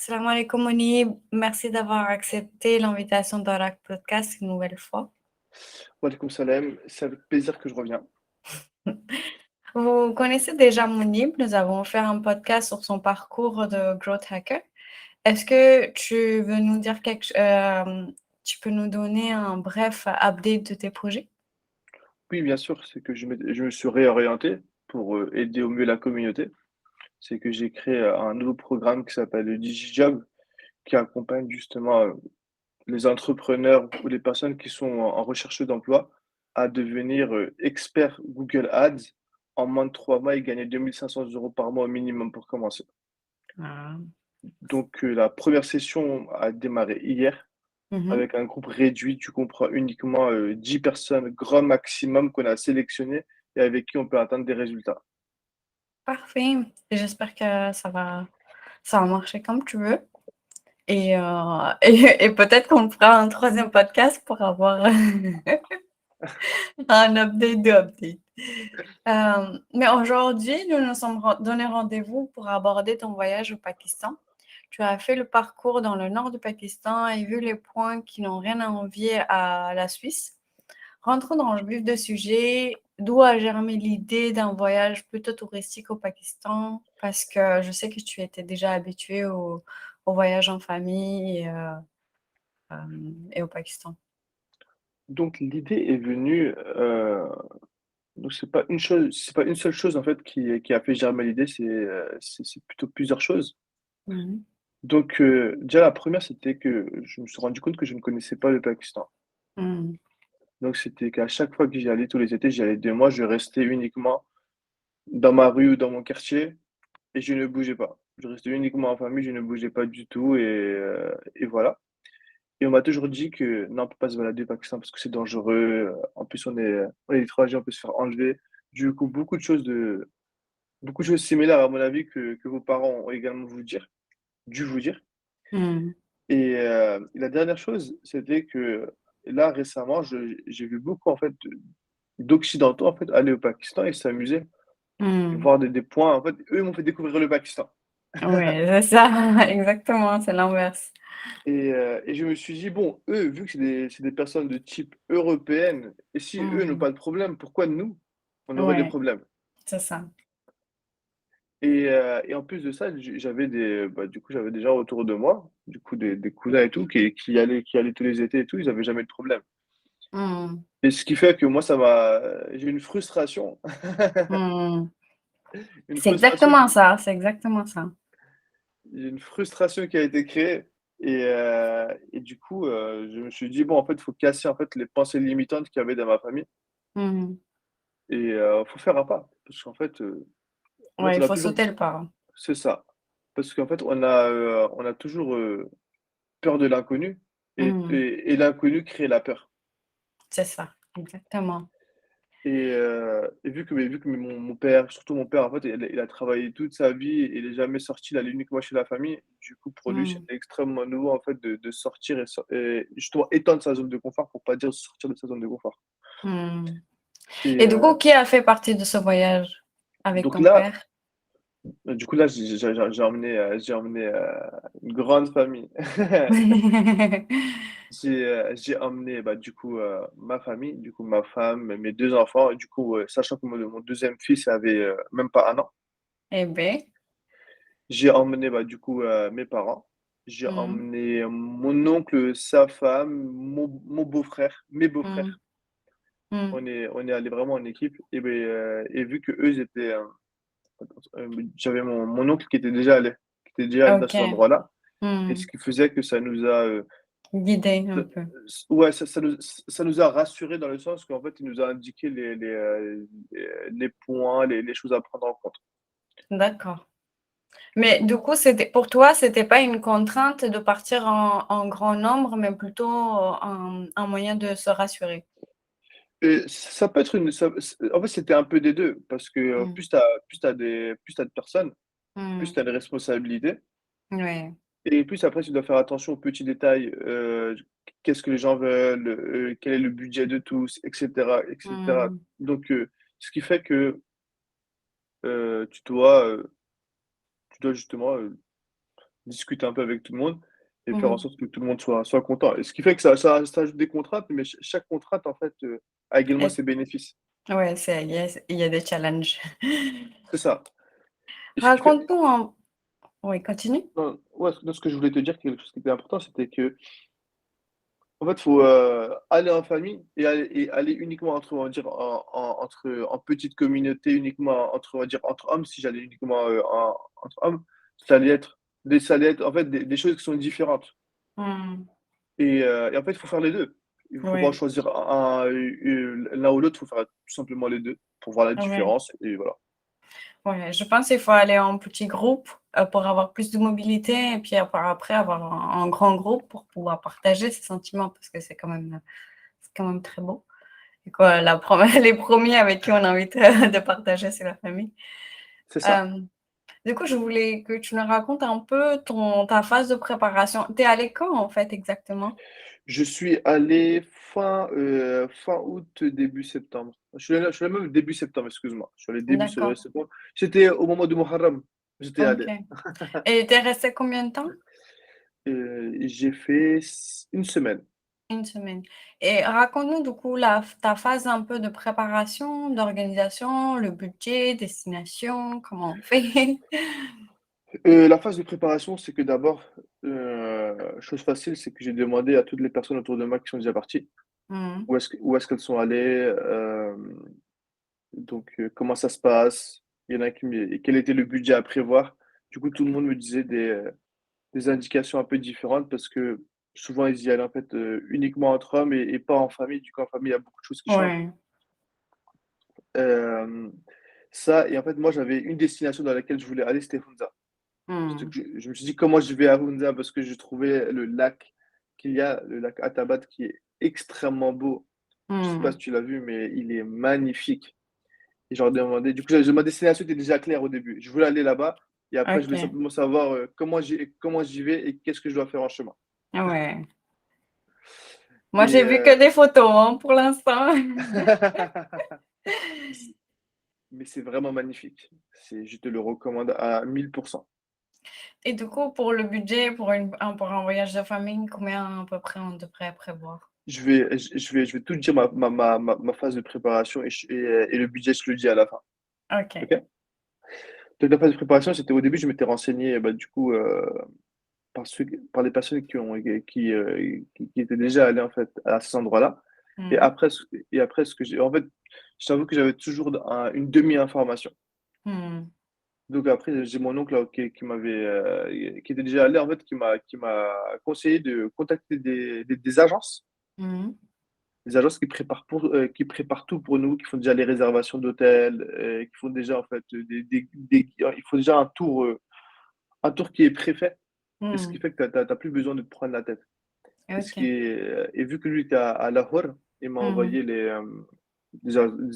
Salam alaikum Monib, merci d'avoir accepté l'invitation d'Orak Podcast une nouvelle fois. Walaikum salam, c'est avec plaisir que je reviens. Vous connaissez déjà Monib, nous avons fait un podcast sur son parcours de growth hacker. Est-ce que tu veux nous dire tu peux nous donner un bref update de tes projets? Oui, bien sûr, c'est que je me suis réorienté pour aider au mieux la communauté. C'est que j'ai créé un nouveau programme qui s'appelle le DigiJob, qui accompagne justement les entrepreneurs ou les personnes qui sont en recherche d'emploi à devenir experts Google Ads en moins de 3 mois et gagner 2 500 € par mois au minimum pour commencer. Ah. Donc la première session a démarré hier. Mhm. Avec un groupe réduit, tu comprends uniquement 10 personnes, grand maximum, qu'on a sélectionné et avec qui on peut atteindre des résultats. Parfait. J'espère que ça va marcher comme tu veux. Et peut-être qu'on fera un troisième podcast pour avoir un update de update. Mais aujourd'hui, nous nous sommes donné rendez-vous pour aborder ton voyage au Pakistan. Tu as fait le parcours dans le nord du Pakistan et vu les points qui n'ont rien à envier à la Suisse. Rentrons dans le vif du sujet. D'où a germé l'idée d'un voyage plutôt touristique au Pakistan? Parce que je sais que tu étais déjà habitué au voyage en famille et au Pakistan. Donc l'idée est venue, donc c'est pas une seule chose en fait qui a fait germer l'idée, c'est plutôt plusieurs choses. Mhm. Donc déjà la première, c'était que je me suis rendu compte que je ne connaissais pas le Pakistan. Mhm. Donc c'était qu'à chaque fois que j'y allais tous les étés, j'y allais 2 mois, je restais uniquement dans ma rue ou dans mon quartier et je ne bougeais pas. Je restais uniquement en famille, je ne bougeais pas du tout et voilà. Et on m'a toujours dit que non, on peut pas se balader au Pakistan parce que c'est dangereux. En plus, on est étranger, on peut se faire enlever. Du coup, beaucoup de choses similaires à mon avis que vos parents ont également dû vous dire. Mhm. Et la dernière chose, c'était que là, récemment, j'ai vu beaucoup en fait d'Occidentaux en fait aller au Pakistan et s'amuser, Mhm. voir des points. En fait, eux ils m'ont fait découvrir le Pakistan. Oui, c'est ça, exactement, c'est l'inverse. Et je me suis dit, bon, eux, vu que c'est des personnes de type européenne, et si eux n'ont Mhm. pas de problème, pourquoi nous, on aurait des Ouais, problèmes? c'est ça. Et en plus de ça, du coup, j'avais des gens autour de moi, du coup, des cousins et tout, qui allaient tous les étés et tout, ils avaient jamais de problème. Mhm. Et ce qui fait que moi, j'ai une frustration, Mhm. une C'est frustration, exactement ça, c'est exactement ça. une frustration qui a été créée. Et du coup, je me suis dit, bon, en fait, il faut casser en fait les pensées limitantes qu'il y avait dans ma famille. Mhm. Et faut faire un pas parce qu'en fait, Ouais, il on a faut toujours sauter le pas. c'est ça. Parce qu'en fait, on a toujours, peur de l'inconnu Mhm. et l'inconnu crée la peur. C'est ça, exactement. Et vu que mon père, surtout mon père, en fait, il a travaillé toute sa vie et il est jamais sorti, il allait uniquement chez la famille. Du coup, pour lui, Mhm. c'était extrêmement nouveau, en fait, de sortir et justement étendre sa zone de confort pour pas dire sortir de sa zone de confort. Mhm. Et Et du coup, qui a fait partie de ce voyage avec donc ton là père? Du coup, là, j'ai emmené une grande famille. J'ai emmené bah, du coup ma famille, du coup ma femme, mes 2 enfants. Du coup, sachant que mon deuxième fils avait même pas 1 an, Eh bien. j'ai emmené bah, du coup mes parents. J'ai Mhm. emmené mon oncle, sa femme, mon beau-frère, mes Mhm. beaux-frères. Mhm. On est allé vraiment en équipe. Et vu que eux ils étaient, j'avais mon oncle qui était déjà allé dans Ok. ces endroits-là. Et ce Mhm. qui faisait que ça nous a, Guidé un peu. ouais, ça nous a rassurés dans le sens qu'en fait, il nous a indiqué les points, les choses à prendre en compte. D'accord. Mais du coup, pour toi, c'était pas une contrainte de partir en grand nombre, mais plutôt un moyen de se rassurer. Et ça peut être en fait, c'était un peu des 2 parce que Mhm. plus t'as de personnes, plus Mhm. tu as de responsabilités Ouais. et plus après tu dois faire attention aux petits détails, qu'est-ce que les gens veulent, quel est le budget de tous et cetera et cetera. Mhm. Donc ce qui fait que, heu, tu dois, heu, tu dois justement, discuter un peu avec tout le monde et faire en Mhm. sorte que tout le monde soit content. Et ce qui fait que ça ajoute des contraintes, mais chaque contrainte, en fait, a également Et- ses bénéfices. ouais, il y a des challenges. C'est ça. Et ce qui fait, Raconte-nous un... Oui, continue. non, ouais, non, ce que je voulais te dire, quelque chose qui était important, c'était que, en fait, faut aller en famille et aller uniquement entre, on va dire, en petite communauté, uniquement entre, on va dire, entre hommes. Si j'allais uniquement entre hommes, ça allait être en fait des choses qui sont différentes. Hmm. Et en fait, il faut faire les deux. Il faut pas Oui, choisir l'un ou l'autre, il faut faire tout simplement les deux pour voir la oui. différence. Et voilà. Ouais, je pense qu'il faut aller en petit groupe pour avoir plus de mobilité et puis après avoir un grand groupe pour pouvoir partager ses sentiments parce que c'est quand même très beau. Et quoi, les premiers avec qui on a envie de partager, c'est la famille. C'est ça. Euh, du coup, je voulais que tu nous racontes un peu ta phase de préparation. T'es allé quand en fait exactement? Je suis allé fin août, début septembre. Je suis allé même début septembre, excuse-moi. Je suis allé début D'accord, septembre. C'était au moment de Muharram. J'étais ok. allé. Et t'es resté combien de temps? J'ai fait une semaine. Une semaine. Et raconte-nous du coup ta phase un peu de préparation, d'organisation, le budget, destination, comment on fait? La phase de préparation, c'est que d'abord, chose facile, c'est que j'ai demandé à toutes les personnes autour de moi qui sont déjà parties Mhm. où est-ce qu'elles sont allées, donc comment ça se passe. Il y en a qui me et quel était le budget à prévoir. Du coup, tout le monde me disait des indications un peu différentes parce que souvent, ils y allaient en fait, uniquement entre hommes et pas en famille. Du coup, en famille, il y a beaucoup de choses qui changent. Ouais. Hem, Ça et en fait, moi, j'avais une destination dans laquelle je voulais aller, c'était Hunza. Surtout Mhm. que je me suis dit: «Comment je vais à Hunza?» parce que je trouvais le lac qu'il y a, le lac Atabat qui est extrêmement beau. Je sais pas si Mhm. tu l'as vu, mais il est magnifique et je leur demandais du coup, ma destination était déjà claire au début. Je voulais aller là-bas et après je voulais Ok. simplement savoir, comment j'y vais et qu'est-ce que je dois faire en chemin. Ouais. Moi, Et j'ai vu que des photos hein, pour l'instant. mais c'est vraiment magnifique. Je te le recommande à 1000%. Et du coup, pour le budget, pour un voyage de famille, combien à peu près on devrait prévoir? Je vais tout te dire ma phase de préparation et le budget, je te le dis à la fin. Ok. OK? Donc la phase de préparation, c'était au début, je m'étais renseigné, bah, du coup, par les personnes qui étaient déjà allées, en fait, à ces endroits-là et Mhm. après ce que j'ai en fait, je t'avoue que j'avais toujours une demi-information. Mhm. Donc après, j'ai mon oncle là, qui était déjà allé, en fait, qui m'a conseillé de contacter des agences. Mhm. Des agences qui préparent tout pour nous, qui font déjà les réservations d'hôtels, qui font déjà, en fait, il faut déjà un tour qui est préfet et ce qui Mhm. fait que tu as plus besoin de te prendre la tête Ok. et vu que lui était à Lahore, il m'a Mhm. envoyé des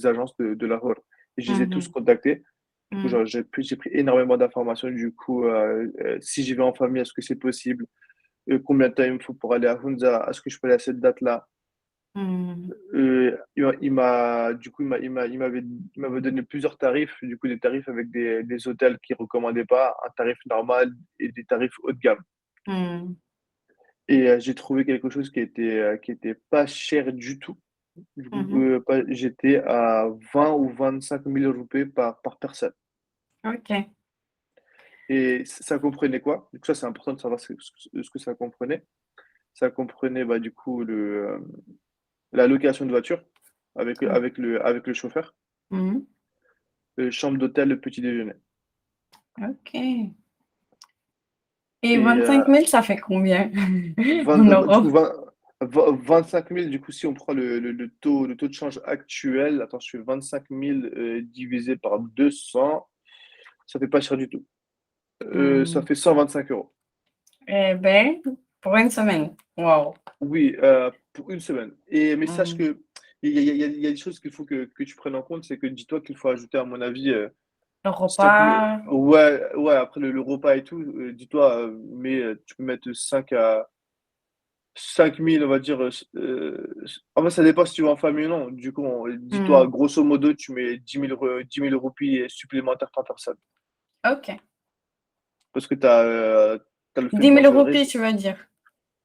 agences de Lahore et je les ai tous Mhm. contactés. Du coup, Mhm. j'ai pris énormément d'informations. Du coup, si j'y vais en famille, est-ce que c'est possible? Combien de temps il me faut pour aller à Hunza? Est-ce que je peux aller à cette date-là? Mhm. Il m'avait donné plusieurs tarifs, du coup, des tarifs avec des hôtels qu'il recommandaient pas, un tarif normal et des tarifs haut de gamme. Mhm. Et j'ai trouvé quelque chose qui était pas cher du tout. Du coup, Mhm. j'étais à 20 ou 25 000 roupies par personne. Ok. Et ça comprenait quoi? Du coup, ça, c'est important de savoir ce que ça comprenait. Ça comprenait, bah, du coup, la location de voiture avec le chauffeur, Mhm. chambre d'hôtel, le petit déjeuner. Ok. Et Et 25 000 ça fait combien en du euros? coup, 25 000, du coup, si on prend le taux de change actuel, attends, je fais 25 000 divisé par 200, ça fait pas cher du tout. Ça Hmm. fait 125 euros. Eh ben, pour une semaine. Wow. Oui, pour une semaine. Mais sache Hmm. que il y a des choses qu'il faut que tu prennes en compte, c'est que dis-toi qu'il faut ajouter, à mon avis, Le s'il te plaît, repas. ouais, ouais, après le repas et tout, dis-toi, tu peux mettre 5 000, on va dire. En fait, ça dépend si tu vas en famille ou non. Du coup, dis-toi, Hmm. grosso modo, tu mets 10 000 roupies supplémentaires par personne. Ok. Parce que tu as tu as le fait 10 de 000 manger au roupies, restaurant. tu veux dire?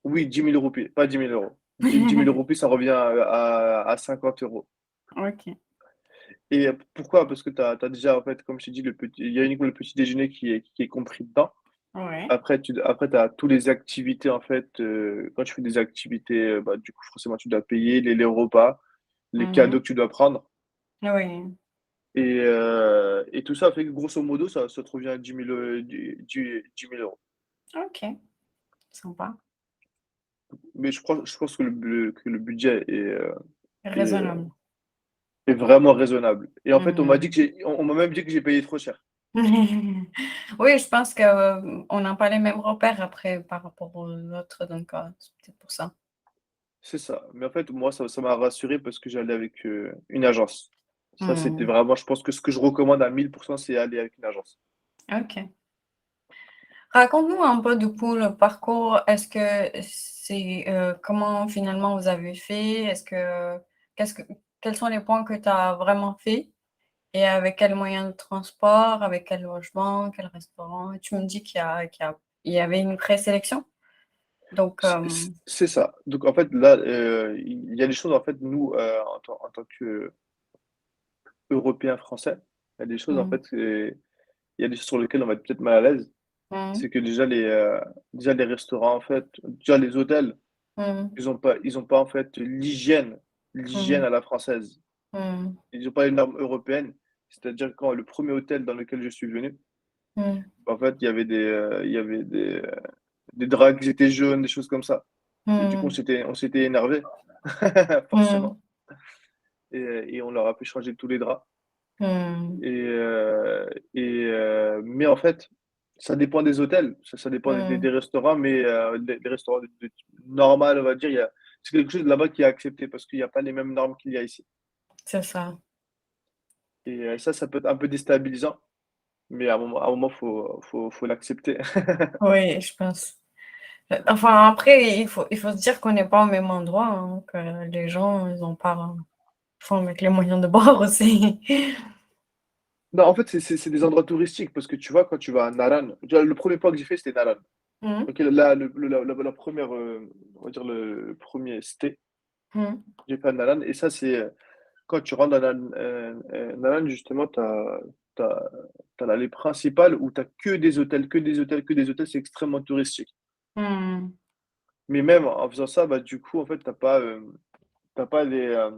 Oui, 10 000 roupies, pas 10 000 euros. 10 000 roupies, ça revient à 50 euros. OK. Et pourquoi? Parce que tu as déjà, en fait, comme je t'ai dit, il y a uniquement le petit déjeuner qui est compris dedans. Ouais. Après, tu as toutes les activités, en fait. Quand tu fais des activités, bah, du coup, forcément, tu dois payer les repas, les cadeaux Mhm. que tu dois prendre. Oui. Et tout ça fait que, grosso modo, ça te revient à 10 000, 10 000 euros. OK. Sympa. Mais je pense que que le budget est, Raisonnable. est vraiment raisonnable. Et en fait, Mhm. on m'a même dit que j'ai payé trop cher. Oui, je pense que, on n'a pas les mêmes repères après par rapport aux autres, donc c'est peut-être pour ça. C'est ça. Mais en fait, moi, ça m'a rassuré parce que j'allais avec une agence. Ça, c'était Mmh. vraiment, je pense que ce que je recommande à 1000%, c'est aller avec une agence. OK. Raconte-nous un peu du coup le parcours. Est-ce que c'est, comment finalement vous avez fait? Qu'est-ce que quels sont les points que tu as vraiment fait? Et avec quels moyens de transport? Avec quel logement? Quel restaurant? Tu me dis il y avait une présélection? Donc, C'est ça. Donc, en fait, là, il y a des choses, en fait, nous, en tant qu'Européens français, il y a des choses, en mmh, fait, il y a des choses sur lesquelles on va être peut-être mal à l'aise. mmh, C'est que déjà les restaurants, en fait, déjà les hôtels, mmh, ils ont pas, en fait, l'hygiène mmh, à la française. mmh, Ils ont pas les normes européennes. C'est-à-dire quand le premier hôtel dans lequel je suis venu, mmh, en fait, il y avait des draps qui étaient jaunes, des choses comme ça. Et du coup, mmh, on s'était énervé, mmh, forcément. Et on leur a fait changer tous les draps. mmh, Mais en fait, ça dépend des hôtels, ça dépend des mmh. restaurants, mais des restaurants de normal, on va dire, c'est quelque chose là-bas qui est accepté parce qu'il y a pas les mêmes normes qu'il y a ici. C'est ça. Et ça peut être un peu déstabilisant, mais à un moment, faut l'accepter. Oui, je pense. Enfin après, il faut se dire qu'on n'est pas au même endroit, hein, que les gens, ils ont pas faut mettre les moyens de bord aussi. Non, en fait, c'est des endroits touristiques parce que tu vois, quand tu vas à Naran, déjà, le premier point que j'ai fait, c'était Naran. Mmh. Donc là, la première, on va dire le premier stay, Mmh. j'ai fait à Naran et ça, c'est, quand tu rentres dans Naran, justement, tu as l'allée principale où tu as que des hôtels, que des hôtels, que des hôtels, c'est extrêmement touristique. Mmh. Mais même en faisant ça, bah, du coup, en fait, tu pas les,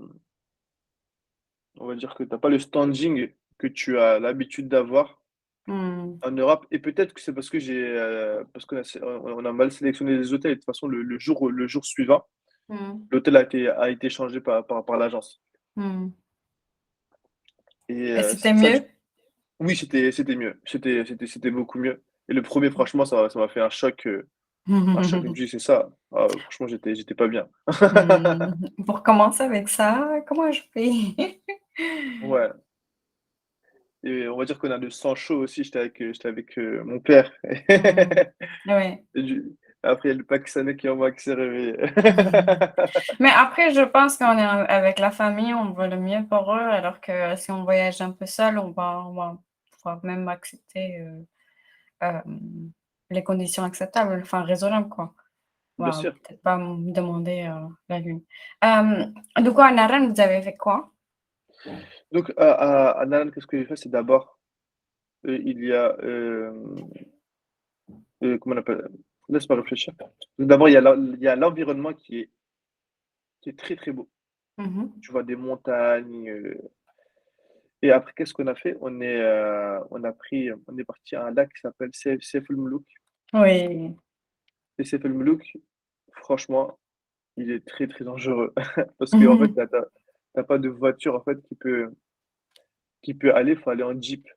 on va dire que tu pas le standing que tu as l'habitude d'avoir Mmh. en Europe. Et peut-être que c'est parce on a mal sélectionné les hôtels. Et de toute façon, le jour suivant, Mmh. l'hôtel a été changé par l'agence. Mmh. Et Et c'était ça, mieux? oui, c'était mieux. C'était beaucoup mieux. Et le premier, franchement, ça m'a fait un choc. Un choc. Je me dis, c'est ça. Ah, franchement, j'étais pas bien. Mmh. Pour commencer avec ça, comment je fais? Ouais. Et on va dire qu'on a le sang chaud aussi. J'étais avec mon père. Mmh. Ouais. Et après, il y a le Pakistanais qui s'est réveillé. Mais après, je pense qu'on est avec la famille, on veut le mieux pour eux, alors que si on voyage un peu seul, on va pouvoir même accepter, les conditions acceptables, enfin raisonnables, quoi. On Bien va sûr. peut-être pas me demander, la lune. Du coup, à Naren, vous avez fait quoi? Donc, à Nalan, qu'est-ce que j'ai fait? C'est d'abord, il y a, comment on appelle? Laisse-moi réfléchir. Donc, d'abord, il y a l'environnement qui est très très beau. Mmh mh. Tu vois des montagnes. Et après, qu'est-ce qu'on a fait? On est parti à un lac qui s'appelle Seyf el Mlouk. Oui. Et Seyf el Mlouk, franchement, il est très très dangereux parce qu'en fait, Mmh. t'as pas de voiture en fait qui peut aller. Faut aller en jeep.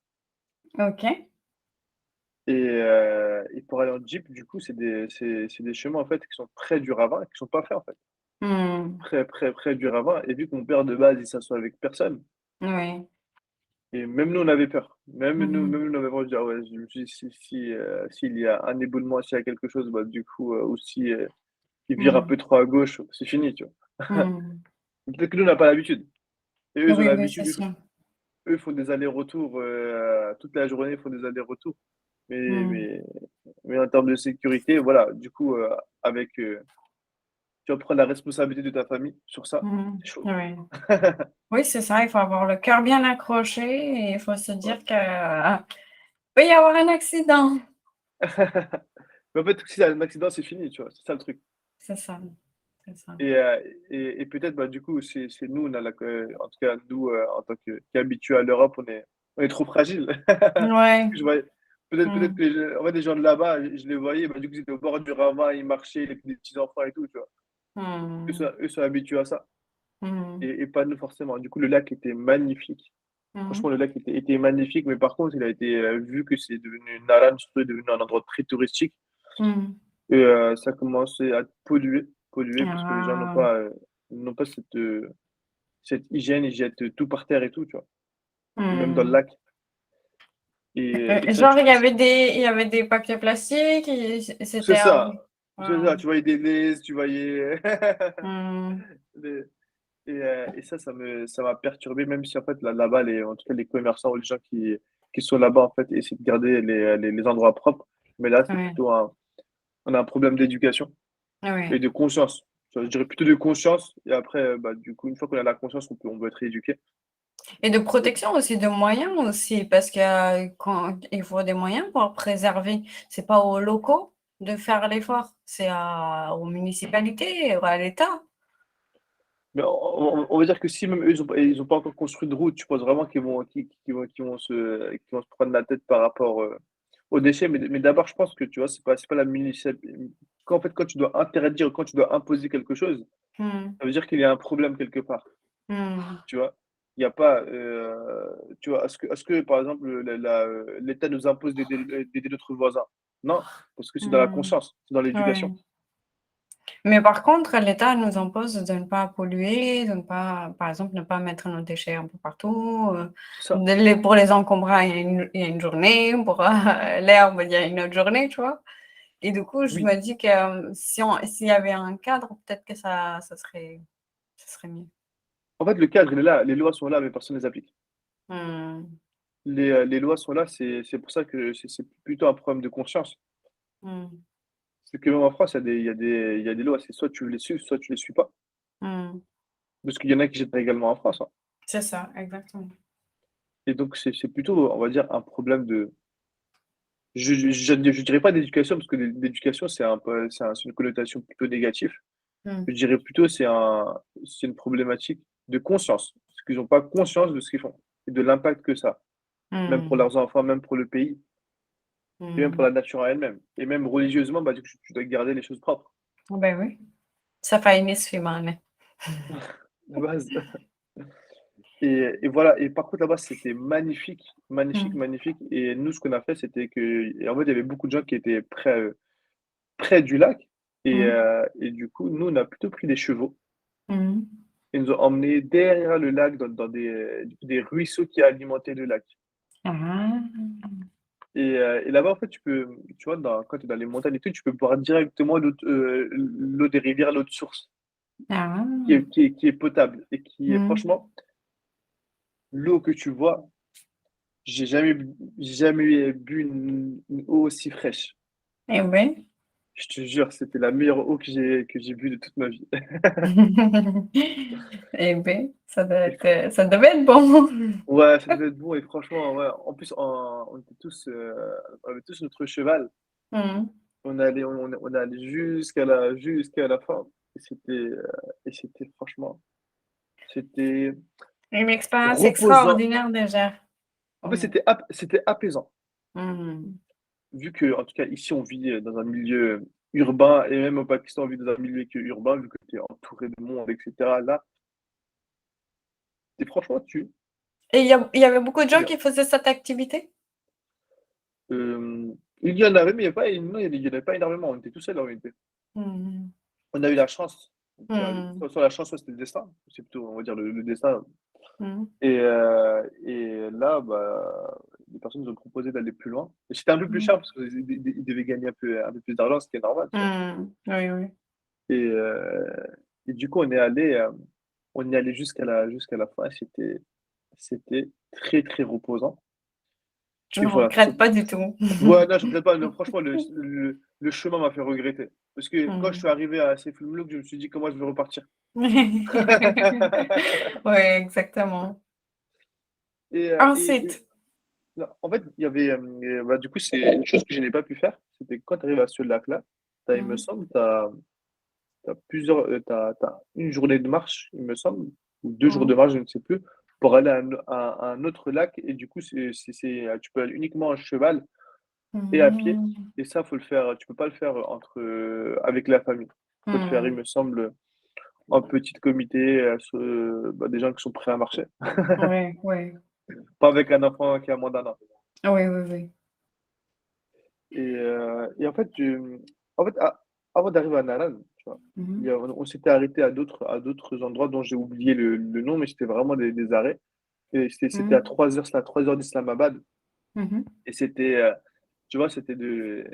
OK. Et pour aller en jeep, du coup, c'est des chemins en fait qui sont très du ravin et qui sont pas faits en fait. Mmh. Très du ravin. Et vu que mon père de base, il s'assoit avec personne. Oui. Et même nous, on avait peur. Mmh. Même nous, on avait peur. Je dis: «Ah ouais», je me suis dit: s'il y a un éboulement, s'il y a quelque chose, bah, du coup, ou si, il vire un Mmh. peu trop à gauche, c'est fini, tu vois? Mmh. Peut-être que nous, on n'a pas l'habitude. Et eux, ils ont Oui, oui, c'est l'habitude, sûr. eux, font des allers-retours, toute la journée, ils font des allers-retours. Mais Mmh. mais mais en termes de sécurité, voilà, du coup, avec, tu vas prendre la responsabilité de ta famille sur ça, Mmh. c'est chaud. Oui. Oui, c'est ça, il faut avoir le cœur bien accroché et il faut se Ouais. dire que, peut y avoir un accident. Mais en fait, si y a un accident, c'est fini, tu vois? C'est ça le truc. C'est ça, c'est ça. Et peut-être, bah, du coup, c'est nous, on a la en tout cas, nous, en tant qu'habitués à l'Europe, on est trop fragiles. Ouais. Je voyais peut-être Mmh. que en fait, les gens de là-bas, je les voyais, bah, du coup, ils étaient au bord du ravin, ils marchaient, les petits enfants et tout, tu vois? Mmh. Eux sont habitués à ça Mmh. et pas nous forcément. Du coup, le lac était magnifique. Mmh. Franchement, le lac était magnifique, mais par contre, il a été, vu que c'est devenu Naran, surtout est devenu un endroit très touristique Mmh. et ça a commencé à polluer parce que les gens Ah. n'ont pas cette hygiène, ils jettent tout par terre et tout, tu vois? Même dans le Mmh. lac et c'est vrai que Genre, je trouve il y avait des papiers plastiques et c'est c'était ça, c'est ça, waouh. tu voyais des laises, tu voyais Mmh. des et ça m'a perturbé, même si en fait là-bas en tout cas les commerçants ou les gens qui sont là-bas en fait essaient de garder les endroits propres. Mais là, c'est Ouais. plutôt on a un problème d'éducation et Ouais. de conscience. Tu vois? Je dirais plutôt de conscience et après, bah, du coup, une fois qu'on a la conscience, on peut être rééduqué. Et de Et protection aussi, de moyens aussi, parce que, quand il faut des moyens pour préserver. C'est pas aux locaux de faire l'effort, c'est aux municipalités, à l'État. mais on va dire que si même eux, ils ont pas encore construit de route, tu penses vraiment qu'ils vont se prendre la tête par rapport, aux déchets? Mais d'abord, je pense que, tu vois, c'est pas la municip quand en fait, quand tu dois interdire, quand tu dois imposer quelque chose, Mmh. ça veut dire qu'il y a un problème quelque part, Mmh. tu vois? Il y a pas, tu vois? Est-ce que par exemple, l'État nous impose d'aider notre voisin? Non, parce que c'est dans la Mmh. conscience, c'est dans l'éducation. Ouais. Mais par contre, l'État nous impose de ne pas polluer, de ne pas, par exemple, ne pas mettre nos déchets un peu partout, C'est ça. pour les encombrants, il y a une journée, pour, l'herbe, il y a une autre journée, tu vois? Et du coup, je Oui. me dis que, s'il y avait un cadre, peut-être que ça serait mieux. En fait, le cadre, il est là, les lois sont là, mais personne ne les applique. Mmh. Les lois sont là, c'est pour ça que c'est plutôt un problème de conscience. Mmh. C'est que même en France, il y a des lois, c'est soit tu les suis, soit tu les suis pas. Mmh. Parce qu'il y en a qui jettent également en France, hein. C'est ça, exactement. Et donc c'est plutôt, on va dire, un problème de je dirais pas d'éducation parce que l'éducation, c'est un peu c'est une connotation plutôt négative. Mmh. Je dirais plutôt c'est une problématique de conscience. Parce qu'ils ont pas conscience de ce qu'ils font et de l'impact que ça a, même pour Mmh. leurs enfants, même pour le pays et même pour Mmh. la nature en elle-même et même religieusement, bah, du coup, tu dois garder les choses propres, Ben oui, ça fait une ne. de base. Et voilà et par contre là-bas, c'était magnifique, magnifique, Mmh. magnifique et nous, ce qu'on a fait, c'était que et en fait, il y avait beaucoup de gens qui étaient près du lac Mmh. et du coup, nous, on a plutôt pris des chevaux. Mmh. Ils nous ont emmenés derrière le lac dans des ruisseaux qui alimentaient le lac Ah! et là-bas, en fait, tu vois, quand tu es dans les montagnes et tout, tu peux boire directement l'eau des rivières, l'eau de source Ah! qui est potable et qui est Mmh. franchement, l'eau que tu vois, j'ai jamais bu une eau aussi fraîche. Eh beh. Je te jure, c'était la meilleure eau que j'ai bu de toute ma vie. Eh beh, Et fr ça devait être bon. ouais, ça devait être bon et franchement, ouais, en plus, on était tous, on avait tous notre cheval. Mmh. On allait jusqu'à la fin et c'était franchement, c'était Une expérience reposant. extraordinaire déjà. En fait, Ouais. c'était apaisant. Mmh. Vu que en tout cas, ici, on vit, dans un milieu urbain et même au Pakistan, on vit dans un milieu qui est urbain, vu que tu es entouré de monde et cetera. Là, et franchement, Et il y avait beaucoup de tu gens viens. qui faisaient cette activité? Il y en avait, mais il y a pas non, il y en avait pas énormément. On était tout seuls en réalité. Mmh. On a eu la chance. Mmh. Soit la chance, soit c'était le destin. C'est plutôt, on va dire, le destin. Mmh. Et là, bah, les personnes nous ont proposé d'aller plus loin. Et c'était un peu plus Mmh. cher parce qu'ils devaient gagner un peu plus d'argent, ce qui est normal, tu vois. Mmh. Oui, oui. Et, et du coup, on est allé jusqu'à la fin. Et c'était très, très reposant. Tu ne regrettes pas du tout. Ouais, non, je regrette pas. Non, franchement, le chemin m'a fait regretter. Parce que quand je Mmh. suis arrivé à Seyfo-le-Mulouk, je me suis dit: «Comment je vais repartir?» Ouais, exactement. Et Ensuite? non, en fait, il y avait, bah, du coup, c'est une chose que je n'ai pas pu faire, c'était quand tu arrives à ce lac-là, il me Mmh. semble, tu as plusieurs, tu as 1 journée de marche, il me semble, ou 2 jours de Mmh. marche, je ne sais plus, pour aller à un autre lac et du coup, tu peux aller uniquement à cheval et à pied Mmh. et ça, faut le faire, tu peux pas le faire, avec la famille. Faut le faire, il Mmh. me semble, en petit comité, bah, des gens qui sont prêts à marcher, Ouais, ouais. pas avec un enfant qui a moins d'1 an. Oui, oui, oui. Et en fait, en fait, avant d'arriver à Naran, tu vois, Mmh. on s'était arrêté à d'autres endroits dont j'ai oublié le nom, mais c'était vraiment des arrêts et c'était à Mmh. 3 heures, c'était à 3 heures d'Islamabad Mmh. et c'était, tu vois, c'était de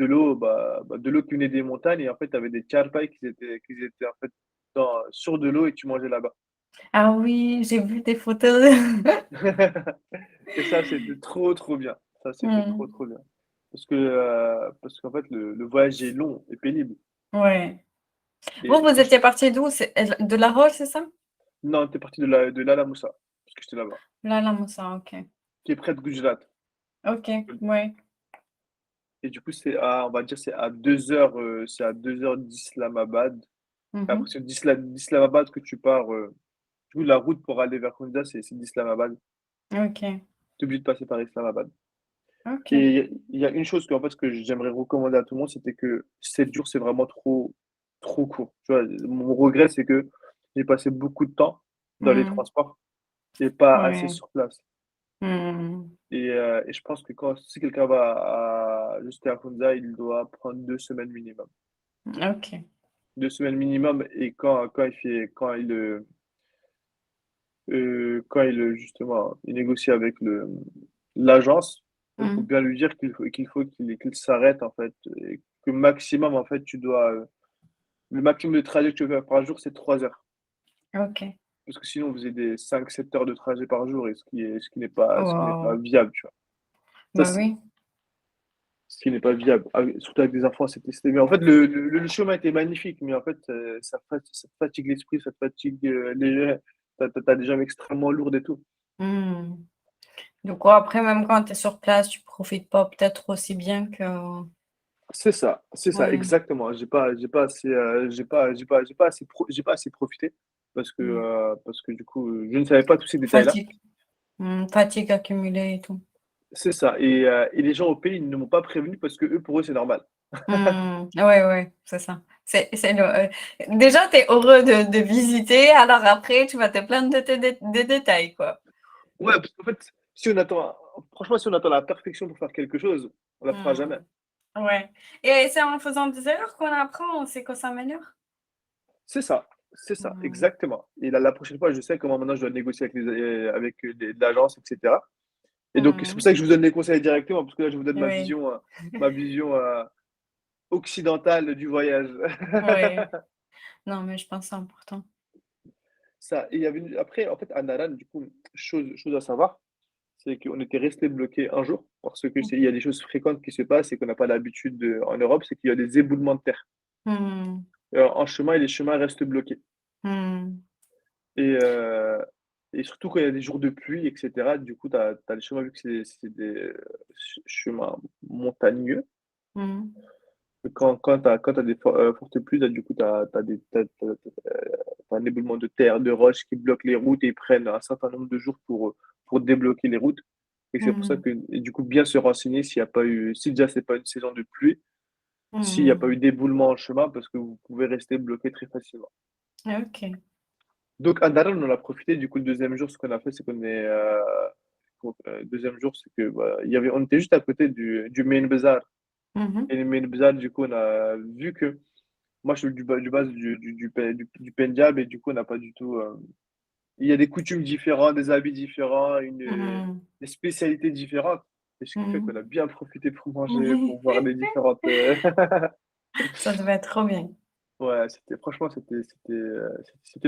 l'eau, de l'eau qui venait des montagnes et en fait, tu avais des charpais qui étaient en fait sur de l'eau et tu mangeais là-bas. Ah oui, j'ai vu des photos. Et ça, c'était trop, trop bien. Ça, c'était trop, Mmh. trop bien. Parce qu'en fait, le voyage est long et pénible Ouais. Vous, et vous quand je étiez partis d'où? C'est de La Roche, c'est ça? non, tu es parti de l'Ala-Moussa, parce que j'étais là-bas, Là, la Moussa, OK. qui est près de Gujarat. OK, ouais. Et du coup, on va dire, c'est à 2 heures d'Islamabad. Mmh. Après, c'est d'Islamabad que tu pars, du coup, la route pour aller vers Kunduz, c'est d'Islamabad. OK, Tu es obligé de passer par Islamabad. OK. Et il y a une chose que j'aimerais recommander à tout le monde, c'était que 7 jours, c'est vraiment trop, trop court. Tu vois, mon regret, c'est que j'ai passé beaucoup de temps dans les Mmh. transports et pas assez Ouais. sur place. Mmh. Et je pense que si quelqu'un va juste à Hunza, il doit prendre 2 semaines minimum. OK. 2 semaines minimum et quand justement, il négocie avec l'agence, il faut Mmh. bien lui dire qu'il s'arrête en fait et que maximum en fait le maximum de trajet que tu veux faire par jour, c'est 3 heures. OK. Parce que sinon, vous faisait des 5 7 heures de trajet par jour et ce qui n'est pas Waouh! viable, tu vois? Ça, Bah oui. ce qui n'est pas viable, surtout avec des enfants, c'était mais en fait, le chemin était magnifique, mais en fait, ça te fatigue l'esprit, ça te fatigue, les tu des jambes extrêmement lourdes et tout. Mmh. Du coup, après, même quand tu es sur place, tu profites pas peut-être aussi bien que C'est ça, ouais. exactement. J'ai pas assez profité Mmh. parce que du coup, je ne savais pas tous ces détails-là. Fatigue. Mmh, fatigue accumulée et tout. C'est ça et les gens au pays, ils ne m'ont pas prévenu parce que eux, pour eux, c'est normal. Mmh. Ouais, ouais, c'est ça. C'est le déjà, tu es heureux de visiter, alors après, tu vas te plaindre de tes des détails, quoi. Ouais, parce qu'en fait, si on attend franchement, si on attend la perfection pour faire quelque chose, on la fera jamais. Mmh. Ouais et c'est en faisant des erreurs qu'on apprend aussi, qu'on s'améliore. C'est ça, Mmh. exactement et la prochaine fois, je sais comment maintenant je dois négocier avec l'agence et cetera et donc c'est pour Mmh. ça que je vous donne des conseils directement parce que là, je vous donne Oui, ma vision, occidentale du voyage. oui. Non, mais je pense que c'est important. Ça et il y avait après, en fait, à Naran, du coup, chose à savoir, c'est qu'on était resté bloqué un jour parce que il y Mmh. a des choses fréquentes qui se passent et qu'on n'a pas l'habitude en Europe, c'est qu'il y a des éboulements de terre, Mmh. en chemin et les chemins restent bloqués Mmh. et heu et surtout quand il y a des jours de pluie et cetera, du coup, tu as les chemins vu que c'est des, chemins montagneux, Mmh. quand tu as des fortes pluies, là, du coup, tu as un éboulement de terre, de roches qui bloquent les routes et ils prennent un certain nombre de jours pour débloquer les routes. Et c'est pour ça Mmh. que, et du coup, bien se renseigner s'il y a pas eu, si déjà c'est pas une saison de pluie, s'il n'y a pas Mmh. eu d'éboulement en chemin, parce que vous pouvez rester bloqué très facilement. OK. Donc, à Daran, on en a profité. Du coup, le deuxième jour, ce qu'on a fait, c'est deuxième jour, c'est que, on était juste à côté du Main Bazaar. Mmh mh. Et le Main Bazaar, du coup, on a vu que, moi, je suis du base du Pendjab, et du coup, on n'a pas du tout, il y a des coutumes différentes, des habits différents, Mmh. des spécialités différentes. Et ce qui fait qu'on a Mmh. bien profité pour manger, pour voir les différentes. Ça devait être trop bien. Ouais, franchement, c'était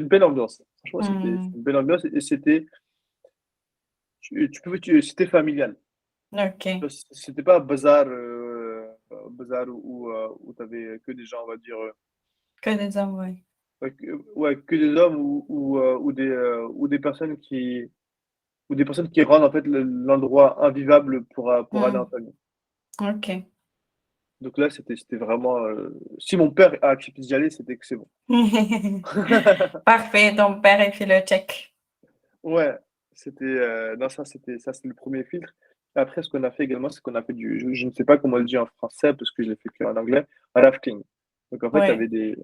une belle ambiance. Franchement, c'était Mmh. une belle ambiance et c'était familial. OK. C'était pas un bazar, bazar où tu avais que des gens, on va dire, Que des hommes, oui. ouais, que des hommes ou des personnes qui rendent en fait l'endroit invivable pour aller en Mmh. famille. OK. Donc là, c'était vraiment, si mon père a accepté d'y aller, c'était que c'est bon. Parfait, ton père, il fait le check. Ouais, non, ça, c'était le premier filtre. Après, ce qu'on a fait également, c'est qu'on a fait je ne sais pas comment on le dit en français parce que je l'ai fait qu'en anglais, rafting. Donc en fait, tu Ouais,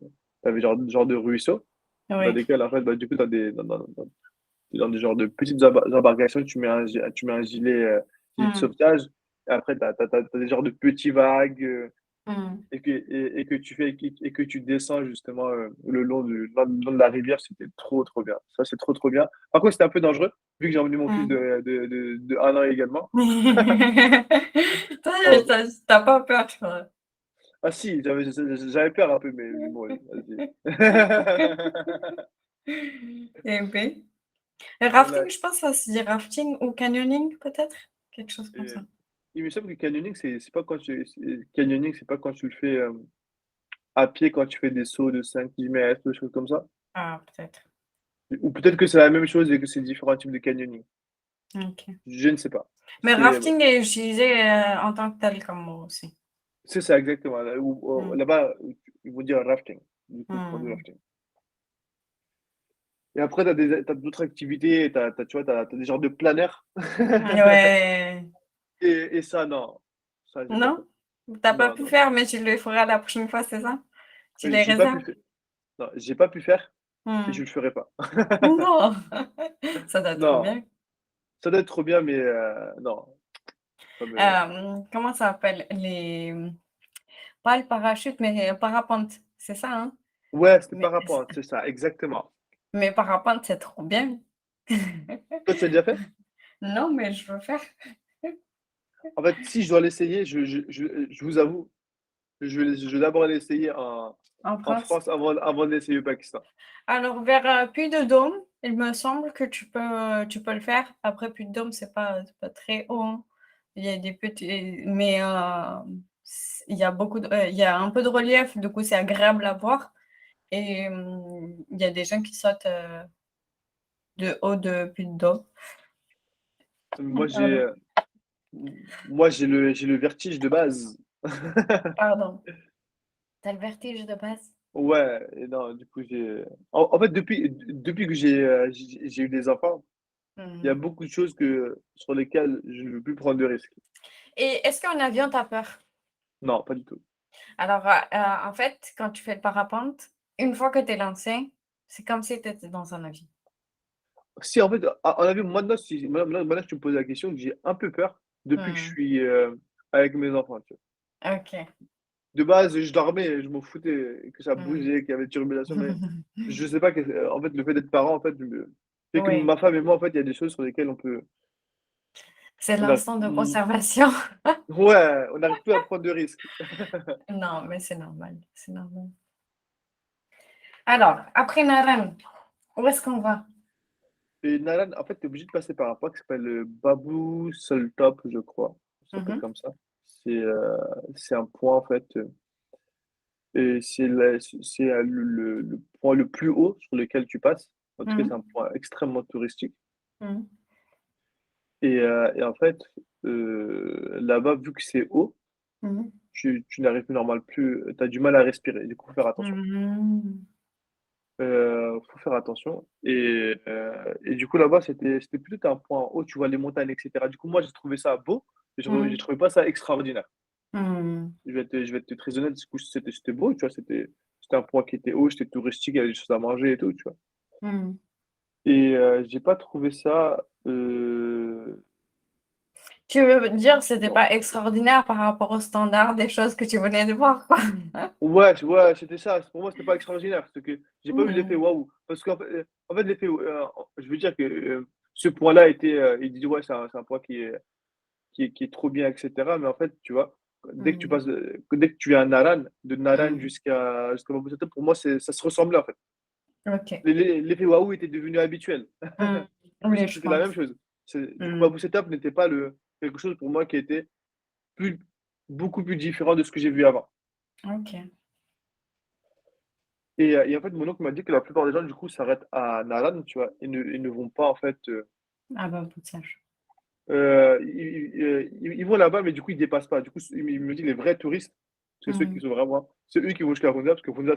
avais genre de ruisseaux dans oui. lesquels en fait, bah, du coup, dans des genres de petites embarcations, tu mets un gilet de Mmh. sauvetage et après tu des genres de petits vagues, Mmh. et que tu descends justement, le long de la rivière, c'était trop, trop bien. Ça, c'est trop, trop bien. Par contre, c'était un peu dangereux, vu que j'ai emmené mon fils Mmh. de 1 an également. Toi, Oh, tu as pas peur, je crois. ah si, j'avais peur un peu, mais bon, vas-y. Eh beh. Le Voilà. rafting, je pense que ça se dit rafting ou canyoning peut-être? Quelque chose comme Et ça. il me semble que canyoning, c'est pas quand tu le fais, à pied, quand tu fais des sauts de 5-10 mètres, des choses comme ça? Ah, peut-être. Ou peut-être que c'est la même chose et que c'est différents types de canyoning. OK. Je ne sais pas. Mais C'est rafting est utilisé, en tant que tel comme mot aussi. c'est ça exactement, Mmh. là-bas, ils vont dire rafting, du coup, ils font du Mmh. rafting. Et après tu as d'autres activités, tu vois, tu as des genres de planeurs. Ouais. Et ça non, ça j'ai pas fait. Non? Tu as pas Non, pu non, non. faire, mais tu le feras la prochaine fois, c'est ça? Tu les J'ai pas pu réserves? fai non, j'ai pas pu faire et je Mmh. le ferai pas. Non! Ça doit être trop Non, bien. ça doit être trop bien, mais non, ça me Comment ça s'appelle? Pas le parachute, mais parapente, c'est ça, hein? ouais, c'était Mais parapente, c'est ça, exactement. parapente, c'est trop bien. Toi, tu l'as déjà fait? Non, mais je veux faire En fait, si je dois l'essayer, je vous avoue, je vais d'abord l'essayer en en France. France avant de l'essayer au Pakistan. Alors vers, Puy-de-Dôme, il me semble que tu peux le faire. Après Puy-de-Dôme, c'est pas très haut, hein. Il y a des petits mais, il y a il y a un peu de relief, du coup, c'est agréable à voir et il y a des gens qui sautent, de haut de Puy-de-Dôme. Moi, Pardon, j'ai le vertige de base. pardon. Tu as le vertige de base? Ouais et non, du coup, en fait, depuis que j'ai eu des enfants, il y a Mmh. beaucoup de choses sur lesquelles je ne veux plus prendre de risques. Et est-ce qu'en avion, tu as peur? Non, pas du tout. Alors, en fait, quand tu fais le parapente, une fois que tu es lancé, c'est comme si tu étais dans un avion. Si en fait, en avion, maintenant que tu me poses la question, j'ai un peu peur depuis que je Mmh. suis, avec mes enfants, tu vois? OK. De base, je dormais, je m'en foutais que ça Mmh. bougeait, qu'il y avait turbulation, mais je sais pas en fait, le fait d'être parent, en fait, fait que Oui, ma femme et moi, en fait, il y a des choses sur lesquelles c'est on a l'instinct de mmh, conservation. ouais, on n'arrive plus à prendre de risques. Non, mais c'est normal, c'est normal. Alors, après Naran, où est-ce qu'on va? Et Nalan, en fait, tu es obligé de passer par un parc qui s'appelle le Babou Top, je crois. Ça Mmh s'appelle mh. comme ça. C'est, heu, c'est un point, en fait, et le point le plus haut sur lequel tu passes. En tout cas, c'est Mmh. un point extrêmement touristique Mmh. et en fait, là-bas, vu que c'est haut, Mmh. tu n'arrives normal plus tu as du mal à respirer. Du coup, faut faire attention. Mmh. Faut faire attention et du coup, là-bas, c'était plutôt un point haut, tu vois les montagnes et cetera. Du coup, moi, j'ai trouvé ça beau, mais j'ai Mmh. trouvé pas ça extraordinaire. Mmh. Je vais être très honnête, du coup, c'était beau, tu vois? C'était un point qui était haut, c'était touristique, il y avait des choses à manger et tout, tu vois? Mmh. Et j'ai pas trouvé ça, Tu veux dire, c'était bon pas extraordinaire par rapport aux standards des choses que tu venais de voir, quoi? ouais, c'était ça. Pour moi, c'était pas extraordinaire, c'est que j'ai pas eu l'effet Mmh. waouh. Parce en fait, l'effet, je veux dire que, ce point-là était, il dit: «Ouais, c'est un point qui est trop bien et cetera», mais en fait, tu vois, Mmh. dès que tu es à Naran, de Naran Mmh. jusqu'à Babou Sato, pour moi, ça se ressemblait, en fait. OK. L'effet waouh était devenu habituel. Mmh. Du coup, Oui, je c'était la même pense. chose. Du coup, Mmh. Babou Setup n'était pas quelque chose pour moi qui était plus beaucoup plus différent de ce que j'ai vu avant. OK. Et en fait, mon oncle m'a dit que la plupart des gens, du coup, s'arrêtent à Naran, tu vois? Ils ne vont pas en fait, Ah bah, pour ça. ils vont là-bas, mais du coup, ils dépassent pas. Du coup, il me dit les vrais touristes, c'est ceux qui Mmh. sont vraiment c'est eux qui vont jusqu'à Hunza parce que Hunza,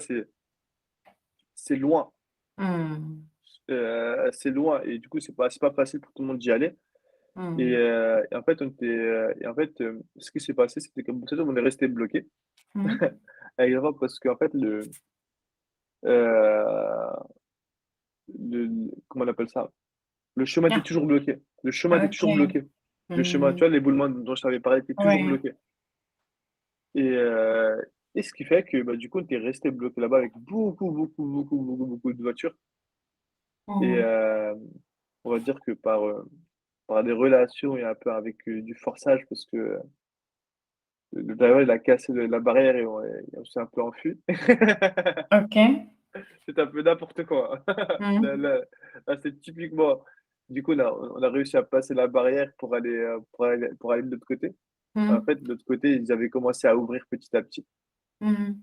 c'est loin, Mmh. c'est loin et du coup, c'est pas facile pour tout le monde d'y aller Mmh. et en fait, ce qui s'est passé, c'était que peut-être on est resté bloqué Mmh. parce qu'en fait, heu, comment on appelle ça? Le chemin était Ah, toujours bloqué. Le chemin était toujours OK. bloqué. Le chemin, tu Mmh. vois, l'éboulement dont je t'avais parlé était toujours Ouais. bloqué. Et, heu, et ce qui fait que, bah, du coup, on était resté bloqué là-bas avec beaucoup, beaucoup, beaucoup, beaucoup, beaucoup de voitures. Et Mmh. on va dire que par des relations et un peu avec du forçage, parce que le driver, il a cassé la barrière et on s'est un peu enfui. OK. C'était un peu n'importe quoi. Là, Mmh. là, là, c'est typiquement. Du coup, on a réussi à passer la barrière pour aller de l'autre côté. En Mmh. fait, de l'autre côté, ils avaient commencé à ouvrir petit à petit. Mmh.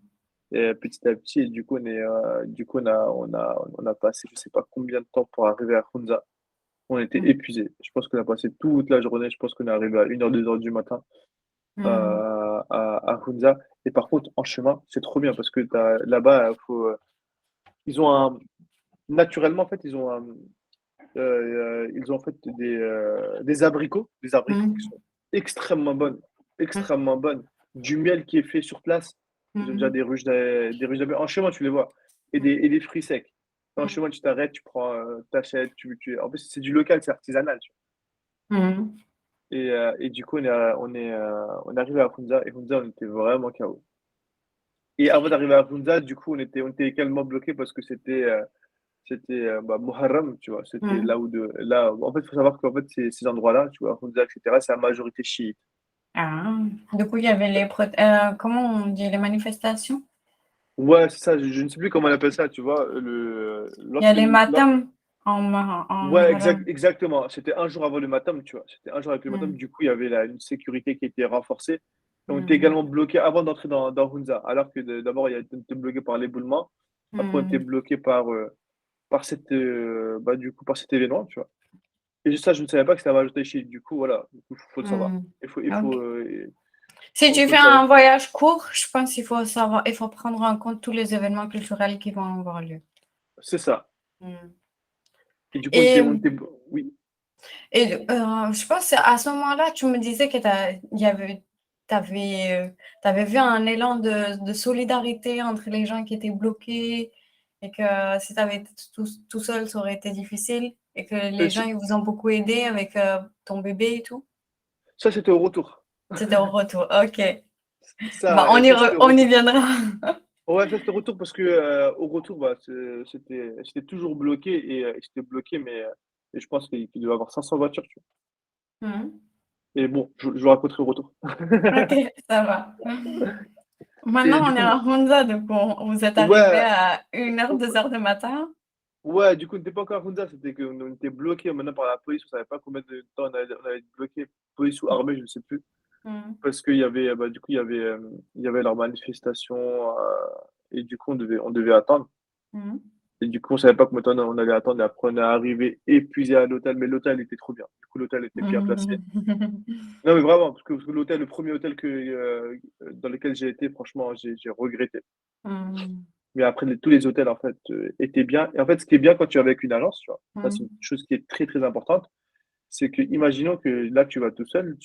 Et petit à petit, et du coup, on a passé, je sais pas combien de temps pour arriver à Hunza. On était Mmh. épuisés. Je pense qu'on a passé toute la journée. Je pense qu'on est arrivé à 1 heure 2 heures du matin Mmh. à Hunza. Et par contre, en chemin, c'est trop bien parce que là-bas, ils ont naturellement, en fait, ils ont en fait des abricots qui Mmh. sont extrêmement bonnes, extrêmement bonnes. Du miel qui est fait sur place. Ils ont déjà Mmh. des ruches d'abeilles. En chemin, tu les vois. Et des fruits secs. En Mmh. chemin, tu t'arrêtes, tu prends, t'achètes, en plus, c'est du local, c'est artisanal, tu vois. Mmh. Et du coup, on est arrivé à Hunza, et Hunza, on était vraiment KO. Et avant d'arriver à Hunza, du coup, on était également bloqué parce que c'était Muharram, tu vois. C'était Mmh. là, en fait, il faut savoir qu'en fait, ces endroits-là, tu vois, Hunza, etc., c'est à majorité chiite. Ah, du coup, il y avait comment on dit? Les manifestations? Ouais, c'est ça, je ne sais plus comment on appelle ça, tu vois. Il y a Lorsque, les matams en ouais, Muharram. exactement. C'était un jour avant le matam, tu vois. C'était un jour avec le matam. Mmh. Du coup, il y avait une sécurité qui était renforcée. Et on était Mmh. également bloqué avant d'entrer dans Hunza. Alors que d'abord, on était bloqué par l'éboulement. Après, on était Mmh. bloqué du coup, par cet événement, tu vois. Et ça, je ne savais pas que c'était la majorité chiite. Du coup, voilà, il faut le savoir. Mmh. Il faut, OK. euh, Si il tu faut fais le savoir. un voyage court, je pense il faut prendre en compte tous les événements culturels qui vont avoir lieu. C'est ça. Mmh. Et du coup, Et oui. je pense à ce moment-là, tu me disais que tu avais vu un élan de solidarité entre les gens qui étaient bloqués et que si tu avais été tout seul, ça aurait été difficile et que Euh, les gens, c- ils vous ont beaucoup aidé avec, ton bébé et tout? Ça, c'était au retour. C'était au retour, OK. Bah, Ça, c'était au on y retour. viendra. Ouais, ça, c'était au retour parce que au retour, bah, c'était toujours bloqué et c'était bloqué, mais et je pense qu'il devait y avoir 500 voitures, tu vois. Mmh. Et bon, je vous raconterai au retour. OK, ça va. Et Maintenant, du on est coup, à Hunza, donc vous êtes arrivé ouais, à 1 heure, 2 heures du matin? ouais, du coup, on n'était pas encore à Hunza, c'était qu'on était bloqué maintenant par la police. On savait pas combien de temps on allait être bloqué, police ou armée, je ne sais plus. Mmh. Parce qu'il y avait, bah, du coup, il y avait leur manifestation, et du coup, on devait attendre. Mmh. Et du coup, on savait pas combien de temps on allait attendre. Et après, on est arrivé épuisé à l'hôtel, mais l'hôtel était trop bien. Du coup, l'hôtel était bien placé. Mmh. Non, mais vraiment, parce que l'hôtel, le premier hôtel dans lequel j'ai été, franchement, j'ai regretté. Mmh. Mais après, tous les hôtels, en fait, étaient bien. Et en fait, ce qui est bien quand tu es avec une agence, tu vois, ça, c'est une Mmh. chose qui est très, très importante. C'est que, imaginons que là, tu vas tout seul,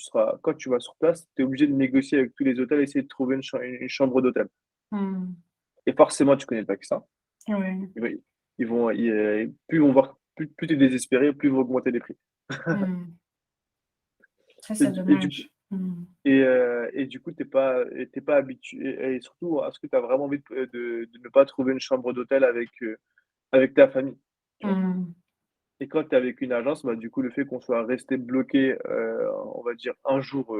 quand tu vas sur place, tu es obligé de négocier avec tous les hôtels, essayer de trouver une chambre d'hôtel. Mmh. Et forcément, tu connais le Pakistan. Oui. Plus ils vont voir, plus tu es désespéré, plus ils vont augmenter les prix. Mmh. Ça, Et c'est du, et du coup, dommage. Mmh. et du coup, t'es pas habitué, et surtout, est-ce que tu as vraiment envie de ne pas trouver une chambre d'hôtel avec ta famille, tu vois? Mmh. Et quand tu es avec une agence, bah, du coup, le fait qu'on soit resté bloqué, on va dire un jour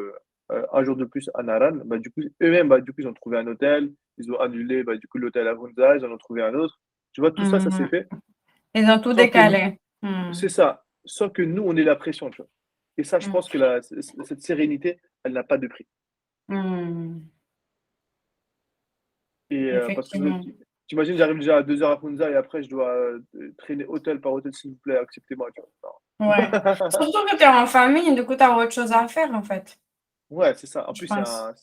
de plus à Naran, bah, du coup, eux-mêmes, bah, du coup, ils ont trouvé un hôtel, ils ont annulé, bah, du coup, l'hôtel à Hunza, ils en ont trouvé un autre. Tu vois, tout ça, ça s'est Mmh. fait Ils ont tout sans que nous, décalé. Mmh. c'est ça, sans que nous, on ait la pression, tu vois. Et ça, je Mmh. pense que cette sérénité, elle n'a pas de prix. Mmh. Et parce que Effectivement. tu imagines, j'arrive déjà à 2 heures à Funza et après je dois traîner hôtel par hôtel, s'il vous plaît, acceptez-moi. Tu vois. Ouais. Non. Surtout que tu es en famille, du coup, tu as autre chose à faire, en fait, Ouais, c'est ça. En je plus, pense.